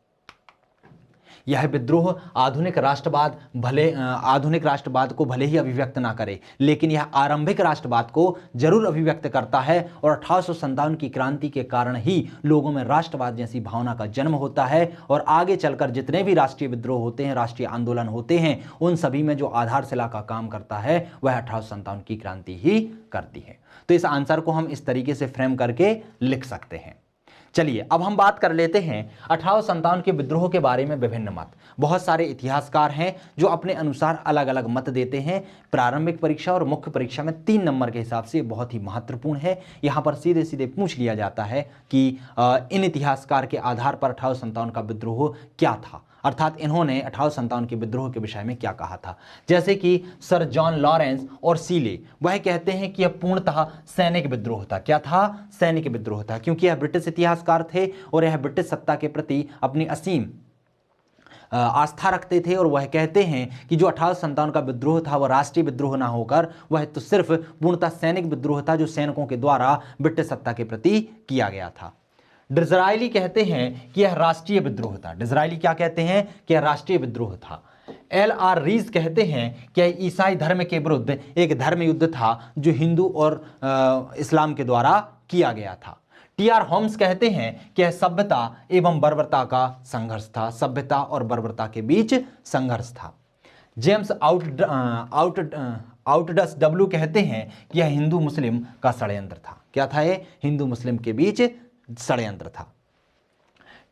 यह विद्रोह आधुनिक राष्ट्रवाद को भले ही अभिव्यक्त ना करे, लेकिन यह आरंभिक राष्ट्रवाद को जरूर अभिव्यक्त करता है और 1857 की क्रांति के कारण ही लोगों में राष्ट्रवाद जैसी भावना का जन्म होता है। और आगे चलकर जितने भी राष्ट्रीय विद्रोह होते हैं, राष्ट्रीय आंदोलन होते हैं, उन सभी में जो आधारशिला का काम करता है वह 1857 की क्रांति ही करती है। तो इस आंसर को हम इस तरीके से फ्रेम करके लिख सकते हैं। चलिए अब हम बात कर लेते हैं 1857 के विद्रोह के बारे में विभिन्न मत। बहुत सारे इतिहासकार हैं जो अपने अनुसार अलग अलग मत देते हैं। प्रारंभिक परीक्षा और मुख्य परीक्षा में 3 नंबर के हिसाब से बहुत ही महत्वपूर्ण है। यहाँ पर सीधे सीधे पूछ लिया जाता है कि इन इतिहासकार के आधार पर 1857 का विद्रोह क्या था, अर्थात इन्होंने 1857 के विद्रोह के विषय में क्या कहा था। जैसे कि सर जॉन लॉरेंस और सीले, वह कहते हैं कि यह पूर्णतः सैनिक विद्रोह था। क्या था? सैनिक विद्रोह था, क्योंकि यह ब्रिटिश इतिहासकार थे और यह ब्रिटिश सत्ता के प्रति अपनी असीम आस्था रखते थे। और वह कहते हैं कि जो 1857 का विद्रोह था वह राष्ट्रीय विद्रोह ना होकर वह तो सिर्फ पूर्णतः सैनिक विद्रोह था, जो सैनिकों के द्वारा ब्रिटिश सत्ता के प्रति किया गया था। डिज़रायली कहते हैं कि यह राष्ट्रीय विद्रोह था। डिज़रायली क्या कहते हैं कि यह राष्ट्रीय विद्रोह था। L.R. रीज कहते हैं कि यह ईसाई धर्म के विरुद्ध एक धर्म युद्ध था जो हिंदू और इस्लाम के द्वारा किया गया था। T.R. होम्स कहते हैं कि यह सभ्यता एवं बर्बरता का संघर्ष था। सभ्यता और बर्बरता के बीच संघर्ष था। जेम्स आउटडस डब्ल्यू कहते हैं कि यह हिंदू मुस्लिम का षड्यंत्र था। क्या था? ये हिंदू मुस्लिम के बीच षड्यंत्र था।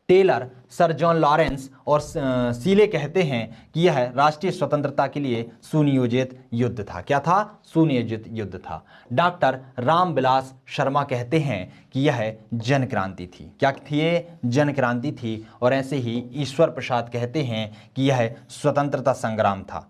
टेलर, सर जॉन लॉरेंस और सीले कहते हैं कि यह राष्ट्रीय स्वतंत्रता के लिए सुनियोजित युद्ध था। क्या था? सुनियोजित युद्ध था। डॉक्टर रामविलास शर्मा कहते हैं कि यह जन क्रांति थी। क्या थी? ये जन क्रांति थी। और ऐसे ही ईश्वर प्रसाद कहते हैं कि यह स्वतंत्रता संग्राम था।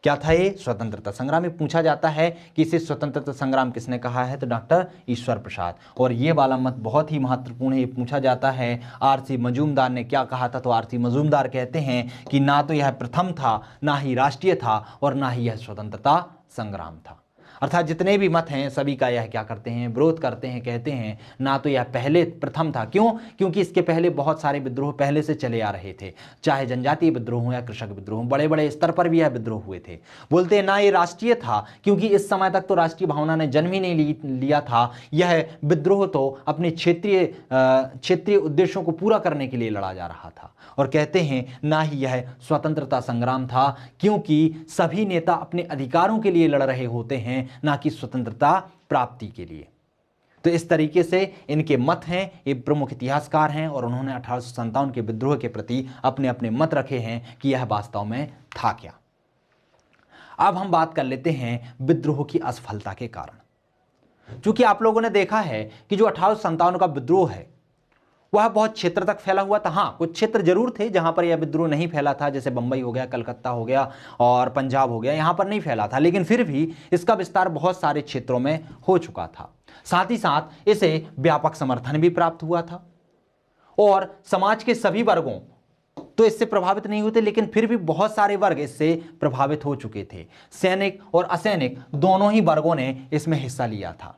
क्या था? ये स्वतंत्रता संग्राम। में पूछा जाता है कि इसे स्वतंत्रता संग्राम किसने कहा है, तो डॉक्टर ईश्वर प्रसाद। और ये वाला मत बहुत ही महत्वपूर्ण है, ये पूछा जाता है आर.सी. मजूमदार ने क्या कहा था, तो आर.सी. मजूमदार कहते हैं कि ना तो यह प्रथम था, ना ही राष्ट्रीय था और ना ही यह स्वतंत्रता संग्राम था। अर्थात जितने भी मत हैं सभी का यह क्या करते हैं, विरोध करते हैं, कहते हैं ना तो यह पहले प्रथम था। क्यों? क्योंकि इसके पहले बहुत सारे विद्रोह पहले से चले आ रहे थे, चाहे जनजातीय विद्रोह हो या कृषक विद्रोह हो, बड़े बड़े स्तर पर भी यह विद्रोह हुए थे। बोलते हैं ना ये राष्ट्रीय था, क्योंकि इस समय तक तो राष्ट्रीय भावना ने जन्म ही नहीं लिया था। यह विद्रोह तो अपने क्षेत्रीय उद्देश्यों को पूरा करने के लिए लड़ा जा रहा था। और कहते हैं ना ही यह स्वतंत्रता संग्राम था, क्योंकि सभी नेता अपने अधिकारों के लिए लड़ रहे होते हैं, ना कि स्वतंत्रता प्राप्ति के लिए। तो इस तरीके से इनके मत हैं, ये प्रमुख इतिहासकार हैं और उन्होंने 1857 के विद्रोह के प्रति अपने अपने मत रखे हैं कि यह वास्तव में था क्या। अब हम बात कर लेते हैं विद्रोह की असफलता के कारण। क्योंकि आप लोगों ने देखा है कि जो 1857 का विद्रोह है वह बहुत क्षेत्र तक फैला हुआ था। हाँ, कुछ क्षेत्र जरूर थे जहां पर यह विद्रोह नहीं फैला था, जैसे बंबई हो गया, कलकत्ता हो गया और पंजाब हो गया, यहां पर नहीं फैला था, लेकिन फिर भी इसका विस्तार बहुत सारे क्षेत्रों में हो चुका था। साथ ही साथ इसे व्यापक समर्थन भी प्राप्त हुआ था और समाज के सभी वर्गों तो इससे प्रभावित नहीं होते, लेकिन फिर भी बहुत सारे वर्ग इससे प्रभावित हो चुके थे। सैनिक और असैनिक दोनों ही वर्गों ने इसमें हिस्सा लिया था।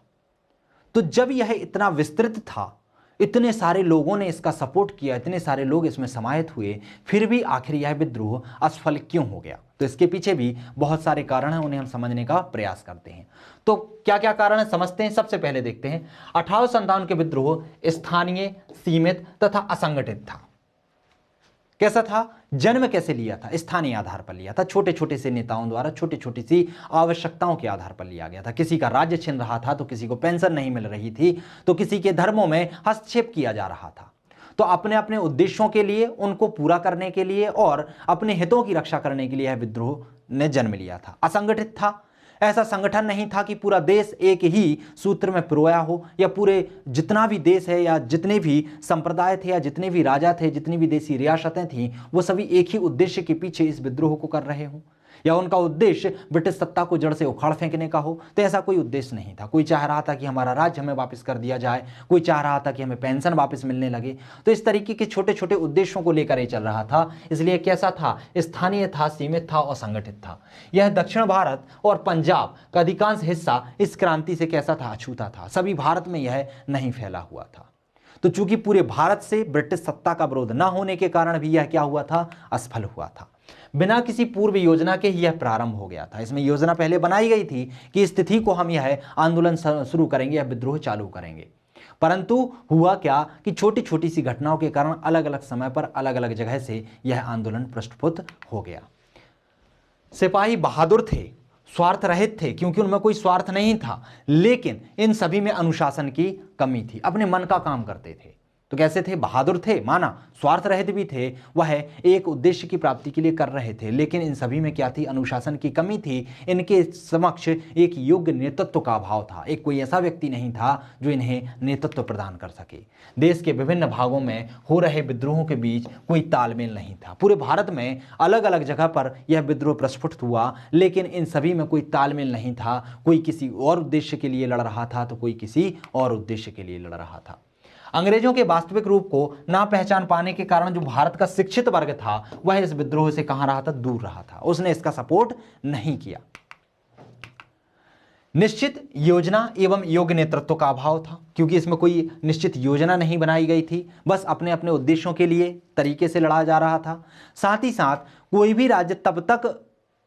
तो जब यह इतना विस्तृत था, इतने सारे लोगों ने इसका सपोर्ट किया, इतने सारे लोग इसमें समाहित हुए, फिर भी आखिर यह विद्रोह असफल क्यों हो गया? तो इसके पीछे भी बहुत सारे कारण हैं, उन्हें हम समझने का प्रयास करते हैं। तो क्या क्या कारण है समझते हैं। सबसे पहले देखते हैं 1857 के विद्रोह स्थानीय, सीमित तथा असंगठित था। कैसा था? जन्म कैसे लिया था? स्थानीय आधार पर लिया था, छोटे छोटे से नेताओं द्वारा छोटी छोटी सी आवश्यकताओं के आधार पर लिया गया था। किसी का राज्य छिन रहा था, तो किसी को पेंशन नहीं मिल रही थी, तो किसी के धर्मों में हस्तक्षेप किया जा रहा था। तो अपने अपने उद्देश्यों के लिए, उनको पूरा करने के लिए और अपने हितों की रक्षा करने के लिए यह विद्रोह ने जन्म लिया था। असंगठित था, ऐसा संगठन नहीं था कि पूरा देश एक ही सूत्र में पिरोया हो, या पूरे जितना भी देश है या जितने भी संप्रदाय थे या जितने भी राजा थे, जितनी भी देसी रियासतें थीं, वो सभी एक ही उद्देश्य के पीछे इस विद्रोह को कर रहे हों, या उनका उद्देश्य ब्रिटिश सत्ता को जड़ से उखाड़ फेंकने का हो। तो ऐसा कोई उद्देश्य नहीं था। कोई चाह रहा था कि हमारा राज्य हमें वापस कर दिया जाए, कोई चाह रहा था कि हमें पेंशन वापस मिलने लगे। तो इस तरीके के छोटे छोटे उद्देश्यों को लेकर ये चल रहा था। इसलिए कैसा था? स्थानीय था, सीमित था और संगठित था। यह दक्षिण भारत और पंजाब का अधिकांश हिस्सा इस क्रांति से कैसा था? अछूता था। सभी भारत में यह नहीं फैला हुआ था। तो चूंकि पूरे भारत से ब्रिटिश सत्ता का विरोध न होने के कारण भी यह क्या हुआ था? असफल हुआ था। बिना किसी पूर्व योजना के ही यह प्रारंभ हो गया था। इसमें योजना पहले बनाई गई थी कि इस तिथि को हम यह आंदोलन शुरू करेंगे, यह विद्रोह चालू करेंगे, परंतु हुआ क्या कि छोटी छोटी सी घटनाओं के कारण अलग अलग समय पर अलग अलग जगह से यह आंदोलन प्रस्फुट हो गया। सिपाही बहादुर थे, स्वार्थ रहित थे, क्योंकि उनमें कोई स्वार्थ नहीं था, लेकिन इन सभी में अनुशासन की कमी थी। अपने मन का काम करते थे। तो कैसे थे? बहादुर थे, माना, स्वार्थ रहित भी थे, वह एक उद्देश्य की प्राप्ति के लिए कर रहे थे, लेकिन इन सभी में क्या थी? अनुशासन की कमी थी। इनके समक्ष एक योग्य नेतृत्व का अभाव था। एक कोई ऐसा व्यक्ति नहीं था जो इन्हें नेतृत्व प्रदान कर सके। देश के विभिन्न भागों में हो रहे विद्रोहों के बीच कोई तालमेल नहीं था। पूरे भारत में अलग अलग जगह पर यह विद्रोह प्रस्फुट हुआ, लेकिन इन सभी में कोई तालमेल नहीं था। कोई किसी और उद्देश्य के लिए लड़ रहा था तो कोई किसी और उद्देश्य के लिए लड़ रहा था। अंग्रेजों के वास्तविक रूप को ना पहचान पाने के कारण जो भारत का शिक्षित वर्ग था वह इस विद्रोह से कहां रहा था? दूर रहा था। उसने इसका सपोर्ट नहीं किया। निश्चित योजना एवं योग्य नेतृत्व का अभाव था, क्योंकि इसमें कोई निश्चित योजना नहीं बनाई गई थी, बस अपने अपने उद्देश्यों के लिए तरीके से लड़ा जा रहा था। साथ ही साथ कोई भी राज्य तब तक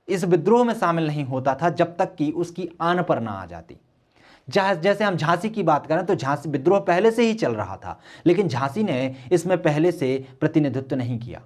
इस विद्रोह में शामिल नहीं होता था जब तक कि उसकी आन पर ना आ जाती। जैसे हम झांसी की बात करें तो झांसी विद्रोह पहले से ही चल रहा था, लेकिन झांसी ने इसमें पहले से प्रतिनिधित्व नहीं किया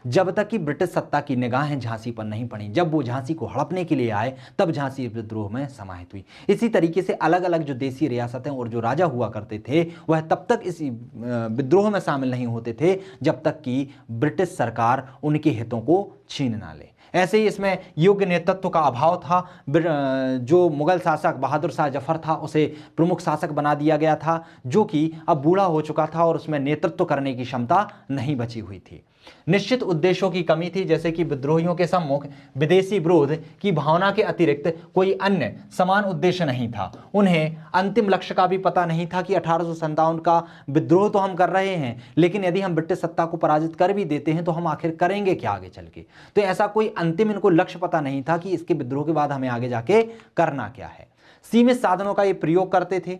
जब तक कि ब्रिटिश सत्ता की निगाहें झांसी पर नहीं पड़ी। जब वो झांसी को हड़पने के लिए आए तब झांसी विद्रोह में समाहित हुई। इसी तरीके से अलग अलग जो देसी रियासतें और जो राजा हुआ करते थे वह तब तक इस विद्रोह में शामिल नहीं होते थे जब तक कि ब्रिटिश सरकार उनके हितों को छीन ना ले। ऐसे ही इसमें योग्य नेतृत्व का अभाव था। जो मुगल शासक बहादुर शाह जफर था उसे प्रमुख शासक बना दिया गया था, जो कि अब बूढ़ा हो चुका था और उसमें नेतृत्व करने की क्षमता नहीं बची हुई थी। निश्चित उद्देश्यों की कमी थी, जैसे कि विद्रोहियों के सम्मुख विदेशी विरोध की भावना के अतिरिक्त कोई अन्य समान उद्देश्य नहीं था। उन्हें अंतिम लक्ष्य का भी पता नहीं था कि 1857 का विद्रोह तो हम कर रहे हैं, लेकिन यदि हम ब्रिटिश सत्ता को पराजित कर भी देते हैं तो हम आखिर करेंगे क्या आगे चल के। तो ऐसा कोई अंतिम इनको लक्ष्य पता नहीं था कि इसके विद्रोह के बाद हमें आगे जाके करना क्या है। सीमित साधनों का ये प्रयोग करते थे।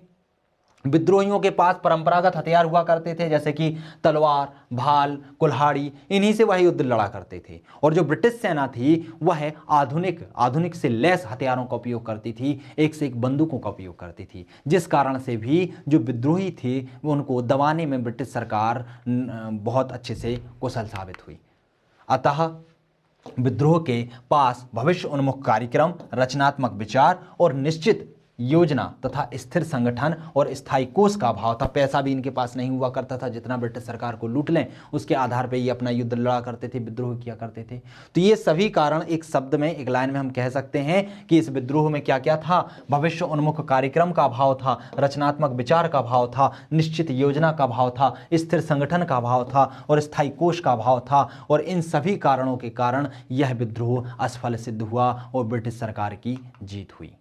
विद्रोहियों के पास परंपरागत हथियार हुआ करते थे, जैसे कि तलवार, भाल, कुल्हाड़ी, इन्हीं से वह युद्ध लड़ा करते थे। और जो ब्रिटिश सेना थी वह आधुनिक से लैस हथियारों का उपयोग करती थी, एक से एक बंदूकों का उपयोग करती थी, जिस कारण से भी जो विद्रोही थे वो उनको दबाने में ब्रिटिश सरकार बहुत अच्छे से कुशल साबित हुई। अतः विद्रोह के पास भविष्य उन्मुख कार्यक्रम, रचनात्मक विचार और निश्चित योजना तथा स्थिर संगठन और स्थायी कोष का अभाव था। पैसा भी इनके पास नहीं हुआ करता था, जितना ब्रिटिश सरकार को लूट लें उसके आधार पर ये अपना युद्ध लड़ा करते थे, विद्रोह किया करते थे। तो ये सभी कारण एक शब्द में, एक लाइन में हम कह सकते हैं कि इस विद्रोह में क्या क्या था। भविष्य उन्मुख कार्यक्रम का अभाव था, रचनात्मक विचार का अभाव था, निश्चित योजना का अभाव था, स्थिर संगठन का अभाव था और स्थायी कोष का अभाव था। और इन सभी कारणों के कारण यह विद्रोह असफल सिद्ध हुआ और ब्रिटिश सरकार की जीत हुई।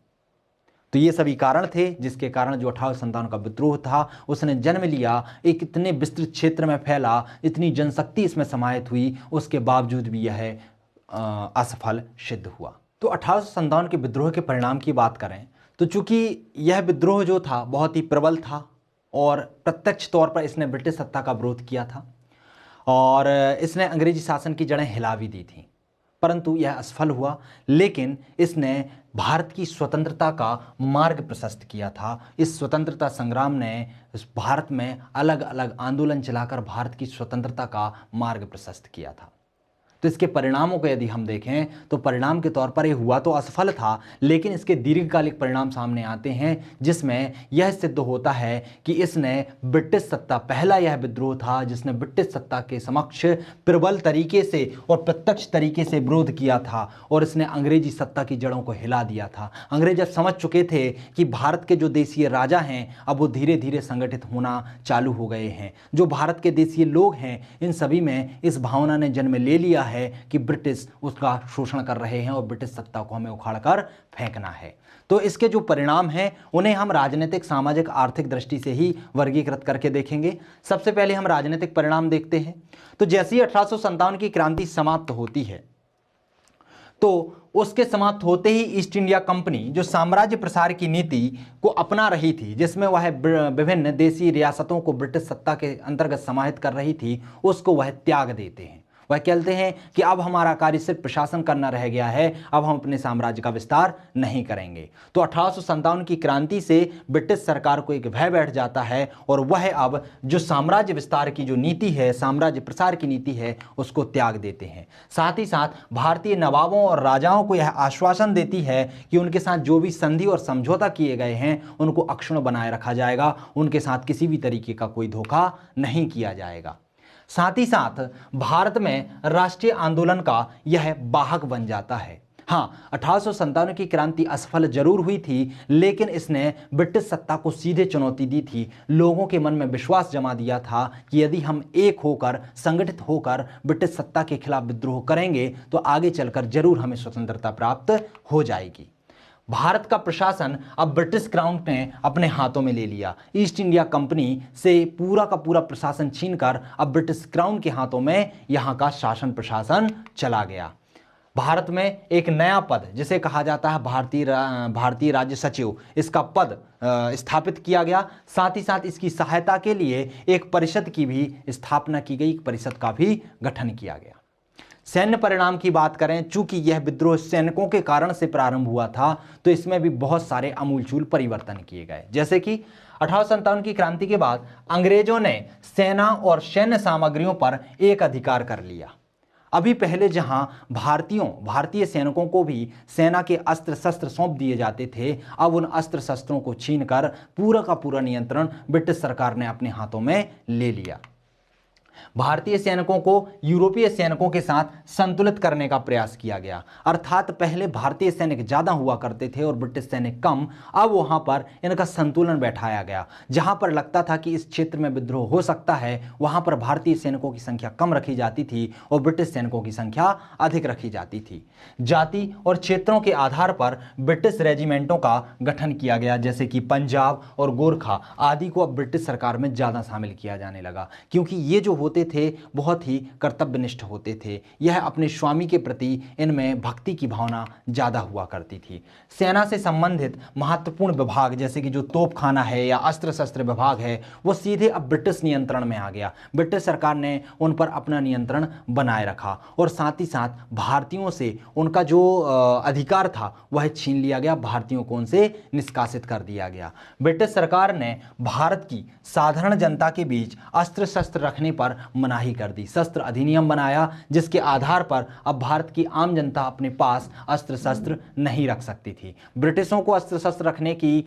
तो ये सभी कारण थे जिसके कारण जो 1857 का विद्रोह था उसने जन्म लिया। एक इतने विस्तृत क्षेत्र में फैला, इतनी जनशक्ति इसमें समाहित हुई, उसके बावजूद भी यह असफल सिद्ध हुआ। तो 1857 के विद्रोह के परिणाम की बात करें तो चूंकि यह विद्रोह जो था बहुत ही प्रबल था और प्रत्यक्ष तौर पर इसने ब्रिटिश सत्ता का विरोध किया था और इसने अंग्रेजी शासन की जड़ें हिला भी दी थी, परंतु यह असफल हुआ। लेकिन इसने भारत की स्वतंत्रता का मार्ग प्रशस्त किया था। इस स्वतंत्रता संग्राम ने भारत में अलग अलग आंदोलन चलाकर भारत की स्वतंत्रता का मार्ग प्रशस्त किया था। तो इसके परिणामों को यदि हम देखें तो परिणाम के तौर पर यह हुआ तो असफल था, लेकिन इसके दीर्घकालिक परिणाम सामने आते हैं जिसमें यह सिद्ध होता है कि इसने ब्रिटिश सत्ता, पहला यह विद्रोह था जिसने ब्रिटिश सत्ता के समक्ष प्रबल तरीके से और प्रत्यक्ष तरीके से विरोध किया था और इसने अंग्रेजी सत्ता की जड़ों को हिला दिया था। अंग्रेज अब समझ चुके थे कि भारत के जो देशीय राजा हैं अब वो धीरे धीरे संगठित होना चालू हो गए हैं। जो भारत के देशीय लोग हैं इन सभी में इस भावना ने जन्म ले लिया है कि ब्रिटिश उसका शोषण कर रहे हैं और ब्रिटिश सत्ता को हमें उखाड़कर फेंकना है। तो इसके जो परिणाम हैं उन्हें हम राजनीतिक, सामाजिक, आर्थिक दृष्टि से ही वर्गीकृत करके देखेंगे। सबसे पहले हम राजनीतिक परिणाम देखते हैं। तो जैसे ही 1857 की क्रांति समाप्त होती है तो उसके समाप्त होते ही ईस्ट इंडिया कंपनी जो साम्राज्य प्रसार की नीति को अपना रही थी, जिसमें वह विभिन्न देशी रियासतों को ब्रिटिश सत्ता के अंतर्गत समाहित कर रही थी, उसको वह त्याग देते हैं। वह कहते हैं कि अब हमारा कार्य सिर्फ प्रशासन करना रह गया है, अब हम अपने साम्राज्य का विस्तार नहीं करेंगे। तो 1857 की क्रांति से ब्रिटिश सरकार को एक भय बैठ जाता है और वह अब जो साम्राज्य विस्तार की जो नीति है, साम्राज्य प्रसार की नीति है, उसको त्याग देते हैं। साथ ही साथ भारतीय नवाबों और राजाओं को यह आश्वासन देती है कि उनके साथ जो भी संधि और समझौता किए गए हैं उनको अक्षुण्ण बनाए रखा जाएगा, उनके साथ किसी भी तरीके का कोई धोखा नहीं किया जाएगा। साथ ही साथ भारत में राष्ट्रीय आंदोलन का यह वाहक बन जाता है। हाँ, 1857 की क्रांति असफल जरूर हुई थी, लेकिन इसने ब्रिटिश सत्ता को सीधे चुनौती दी थी। लोगों के मन में विश्वास जमा दिया था कि यदि हम एक होकर, संगठित होकर ब्रिटिश सत्ता के खिलाफ विद्रोह करेंगे तो आगे चलकर जरूर हमें स्वतंत्रता प्राप्त हो जाएगी। भारत का प्रशासन अब ब्रिटिश क्राउन ने अपने हाथों में ले लिया। ईस्ट इंडिया कंपनी से पूरा का पूरा प्रशासन छीनकर अब ब्रिटिश क्राउन के हाथों में यहाँ का शासन प्रशासन चला गया। भारत में एक नया पद जिसे कहा जाता है भारतीय राज्य सचिव, इसका पद स्थापित किया गया। साथ ही साथ इसकी सहायता के लिए एक परिषद की भी स्थापना की गई, परिषद का भी गठन किया गया। सैन्य परिणाम की बात करें, चूंकि यह विद्रोह सैनिकों के कारण से प्रारंभ हुआ था तो इसमें भी बहुत सारे आमूलचूल परिवर्तन किए गए। जैसे कि 1857 की क्रांति के बाद अंग्रेजों ने सेना और सैन्य सामग्रियों पर एक अधिकार कर लिया। अभी पहले जहां भारतीय सैनिकों को भी सेना के अस्त्र शस्त्र सौंप दिए जाते थे, अब उन अस्त्र शस्त्रों को छीनकर पूरा का पूरा नियंत्रण ब्रिटिश सरकार ने अपने हाथों में ले लिया। भारतीय सैनिकों को यूरोपीय सैनिकों के साथ संतुलित करने का प्रयास किया गया, अर्थात पहले भारतीय सैनिक ज्यादा हुआ करते थे और ब्रिटिश सैनिक कम। अब वहां पर इनका संतुलन बैठाया गया। जहां पर लगता था कि इस क्षेत्र में विद्रोह हो सकता है, वहां पर भारतीय सैनिकों की संख्या कम रखी जाती थी और ब्रिटिश सैनिकों की संख्या अधिक रखी जाती थी। जाति और क्षेत्रों के आधार पर ब्रिटिश रेजिमेंटों का गठन किया गया, जैसे कि पंजाब और गोरखा आदि को अब ब्रिटिश सरकार में ज्यादा शामिल किया जाने लगा, क्योंकि ये जो होते थे बहुत ही कर्तव्यनिष्ठ होते थे। यह अपने स्वामी के प्रति इनमें भक्ति की भावना ज्यादा हुआ करती थी। सेना से संबंधित महत्वपूर्ण विभाग जैसे कि जो तोपखाना है या अस्त्र शस्त्र विभाग है, वो सीधे अब ब्रिटिश नियंत्रण में आ गया। ब्रिटिश सरकार ने उन पर अपना नियंत्रण बनाए रखा और साथ ही साथ भारतीयों से उनका जो अधिकार था वह छीन लिया गया, भारतीयों को उनसे निष्कासित कर दिया गया। ब्रिटिश सरकार ने भारत की साधारण जनता के बीच अस्त्र शस्त्र रखने पर मनाही कर दी। शस्त्र अधिनियम बनाया, जिसके आधार पर अब भारत की आम जनता अपने पास अस्त्र शस्त्र नहीं रख सकती थी। ब्रिटिशों को अस्त्र शस्त्र रखने की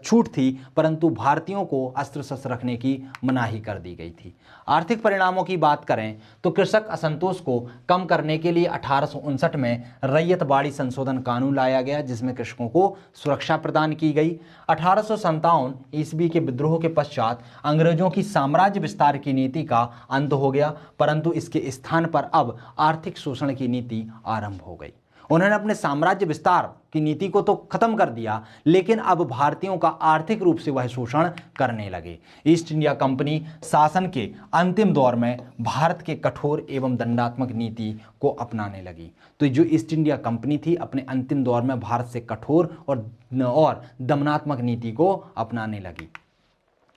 छूट थी, परंतु भारतीयों को अस्त्र शस्त्र रखने की मनाही कर दी गई थी। आर्थिक परिणामों की बात करें तो कृषक असंतोष को कम करने के लिए 1859 में रैयत बाड़ी संशोधन कानून लाया गया, जिसमें कृषकों को सुरक्षा प्रदान की गई। 1857 ईस्वी के विद्रोह के पश्चात अंग्रेजों की साम्राज्य विस्तार की नीति का अंत हो गया, परंतु इसके स्थान पर अब आर्थिक शोषण की नीति आरंभ हो गई। उन्होंने अपने साम्राज्य विस्तार की नीति को तो खत्म कर दिया, लेकिन अब भारतीयों का आर्थिक रूप से वह शोषण करने लगे। ईस्ट इंडिया कंपनी शासन के अंतिम दौर में भारत के कठोर एवं दंडात्मक नीति को अपनाने लगी। तो जो ईस्ट इंडिया कंपनी थी, अपने अंतिम दौर में भारत से कठोर और दमनात्मक नीति को अपनाने लगी।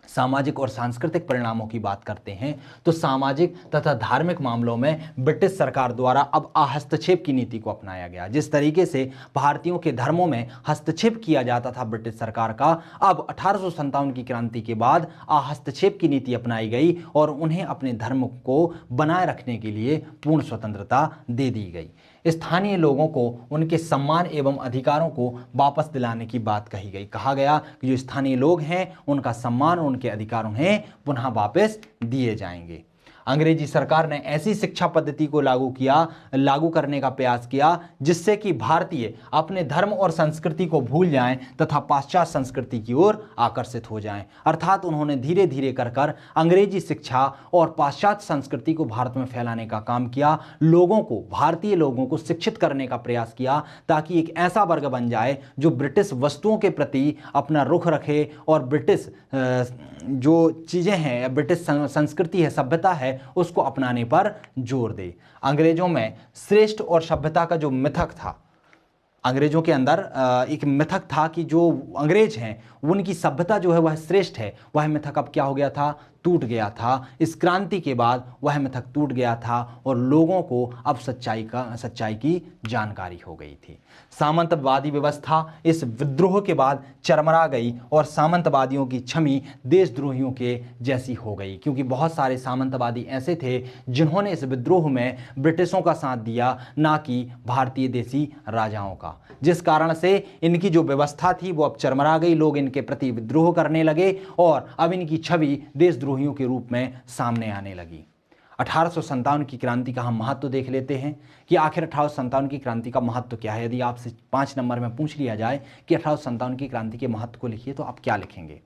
सामाजिक और सांस्कृतिक परिणामों की बात करते हैं तो सामाजिक तथा धार्मिक मामलों में ब्रिटिश सरकार द्वारा अब हस्तक्षेप की नीति को अपनाया गया। जिस तरीके से भारतीयों के धर्मों में हस्तक्षेप किया जाता था ब्रिटिश सरकार का, अब 1857 की क्रांति के बाद हस्तक्षेप की नीति अपनाई गई और उन्हें अपने धर्म को बनाए रखने के लिए पूर्ण स्वतंत्रता दे दी गई। स्थानीय लोगों को उनके सम्मान एवं अधिकारों को वापस दिलाने की बात कही गई। कहा गया कि जो स्थानीय लोग हैं उनका सम्मान और उनके अधिकार उन्हें पुनः वापस दिए जाएंगे। अंग्रेजी सरकार ने ऐसी शिक्षा पद्धति को लागू करने का प्रयास किया जिससे कि भारतीय अपने धर्म और संस्कृति को भूल जाएं तथा पाश्चात्य संस्कृति की ओर आकर्षित हो जाएं। अर्थात उन्होंने धीरे धीरे कर अंग्रेजी शिक्षा और पाश्चात्य संस्कृति को भारत में फैलाने का काम किया। भारतीय लोगों को शिक्षित करने का प्रयास किया ताकि एक ऐसा वर्ग बन जाए जो ब्रिटिश वस्तुओं के प्रति अपना रुख रखे और ब्रिटिश जो चीज़ें हैं, ब्रिटिश संस्कृति है, सभ्यता है, उसको अपनाने पर जोर दे। अंग्रेजों में श्रेष्ठ और सभ्यता का जो मिथक था, अंग्रेजों के अंदर एक मिथक था कि जो अंग्रेज हैं उनकी सभ्यता जो है वह श्रेष्ठ है, वह मिथक अब क्या हो गया था, टूट गया था। इस क्रांति के बाद वह मिथक टूट गया था और लोगों को अब सच्चाई की जानकारी हो गई थी। सामंतवादी व्यवस्था इस विद्रोह के बाद चरमरा गई और सामंतवादियों की छवि देशद्रोहियों के जैसी हो गई, क्योंकि बहुत सारे सामंतवादी ऐसे थे जिन्होंने इस विद्रोह में ब्रिटिशों का साथ दिया, ना कि भारतीय देसी राजाओं का, जिस कारण से इनकी जो व्यवस्था थी वो अब चरमरा गई। लोग इनके प्रति विद्रोह करने लगे और अब इनकी छवि देशद्रोहियों के रूप में सामने आने लगी। 1857 की क्रांति का हम महत्व देख लेते हैं कि आखिर 1857 की क्रांति का महत्व क्या है। यदि आपसे 5 नंबर में पूछ लिया जाए कि 1857 की क्रांति के महत्व को लिखिए तो आप क्या लिखेंगे?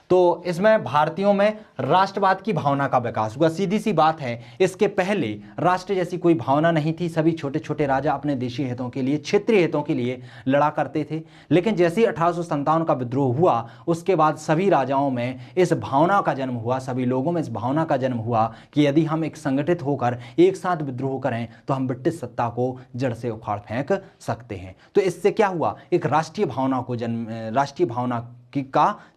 तो इसमें भारतीयों में राष्ट्रवाद की भावना का विकास हुआ। सीधी सी बात है, इसके पहले राष्ट्र जैसी कोई भावना नहीं थी। सभी छोटे छोटे राजा अपने देशीय हितों के लिए, क्षेत्रीय हितों के लिए लड़ा करते थे। लेकिन जैसे ही 1857 का विद्रोह हुआ, उसके बाद सभी राजाओं में इस भावना का जन्म हुआ, सभी लोगों में इस भावना का जन्म हुआ कि यदि हम एक संगठित होकर एक साथ विद्रोह करें तो हम ब्रिटिश सत्ता को जड़ से उखाड़ फेंक सकते हैं। तो इससे क्या हुआ, एक राष्ट्रीय भावना का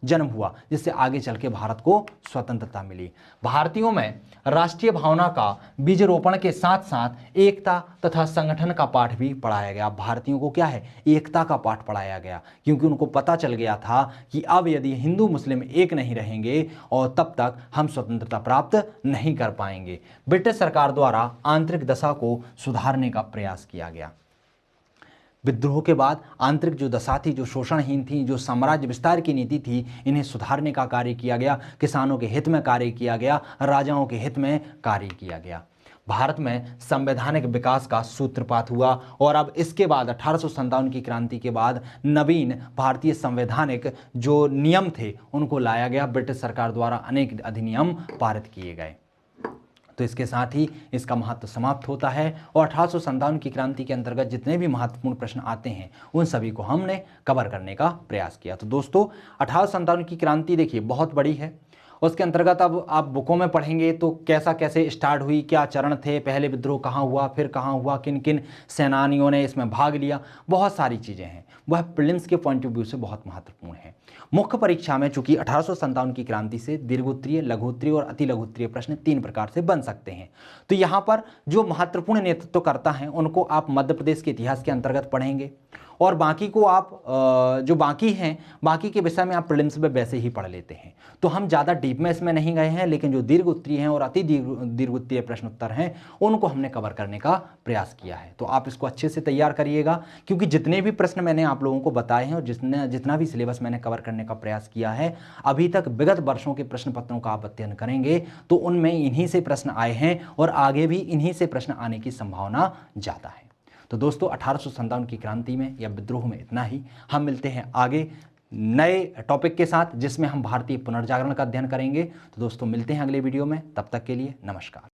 जन्म हुआ, जिससे आगे चल के भारत को स्वतंत्रता मिली। भारतीयों में राष्ट्रीय भावना का बीज रोपण के साथ साथ एकता तथा संगठन का पाठ भी पढ़ाया गया। भारतीयों को क्या है, एकता का पाठ पढ़ाया गया, क्योंकि उनको पता चल गया था कि अब यदि हिंदू मुस्लिम एक नहीं रहेंगे और तब तक हम स्वतंत्रता प्राप्त नहीं कर पाएंगे। ब्रिटिश सरकार द्वारा आंतरिक दशा को सुधारने का प्रयास किया गया। विद्रोह के बाद आंतरिक जो दशा थी, जो शोषणहीन थी, जो साम्राज्य विस्तार की नीति थी, इन्हें सुधारने का कार्य किया गया, किसानों के हित में कार्य किया गया, राजाओं के हित में कार्य किया गया। भारत में संवैधानिक विकास का सूत्रपात हुआ और अब इसके बाद 1857 की क्रांति के बाद नवीन भारतीय संवैधानिक जो नियम थे उनको लाया गया। ब्रिटिश सरकार द्वारा अनेक अधिनियम पारित किए गए। तो इसके साथ ही इसका महत्व समाप्त होता है और 1857 की क्रांति के अंतर्गत जितने भी महत्वपूर्ण प्रश्न आते हैं उन सभी को हमने कवर करने का प्रयास किया। तो दोस्तों 1857 की क्रांति देखिए बहुत बड़ी है। उसके अंतर्गत अब आप बुकों में पढ़ेंगे तो कैसे स्टार्ट हुई, क्या चरण थे, पहले विद्रोह कहाँ हुआ, फिर कहाँ हुआ, किन किन सेनानियों ने इसमें भाग लिया, बहुत सारी चीज़ें हैं। वह प्रीलिम्स के पॉइंट ऑफ व्यू से बहुत महत्वपूर्ण है। मुख्य परीक्षा में चूंकि 1857 की क्रांति से दीर्घोत्तरीय, लघुत्तरीय और अति लघुत्तरीय प्रश्न 3 प्रकार से बन सकते हैं। तो यहाँ पर जो महत्वपूर्ण नेतृत्व करता है उनको आप मध्य प्रदेश के इतिहास के अंतर्गत पढ़ेंगे और बाकी को आप जो बाकी हैं बाकी के विषय में आप प्रीलिम्स में वैसे ही पढ़ लेते हैं। तो हम ज़्यादा डीप में इसमें नहीं गए हैं, लेकिन जो दीर्घ उत्तरीय हैं और अति दीर्घ उत्तरीय प्रश्न उत्तर हैं उनको हमने कवर करने का प्रयास किया है। तो आप इसको अच्छे से तैयार करिएगा, क्योंकि जितने भी प्रश्न मैंने आप लोगों को बताए हैं और जितना भी सिलेबस मैंने कवर करने का प्रयास किया है अभी तक विगत वर्षों के प्रश्न पत्रों का आप अध्ययन करेंगे तो उनमें इन्हीं से प्रश्न आए हैं और आगे भी इन्हीं से प्रश्न आने की संभावना ज़्यादा है। तो दोस्तों 1857 की क्रांति में या विद्रोह में इतना ही। हम मिलते हैं आगे नए टॉपिक के साथ जिसमें हम भारतीय पुनर्जागरण का अध्ययन करेंगे। तो दोस्तों मिलते हैं अगले वीडियो में, तब तक के लिए नमस्कार।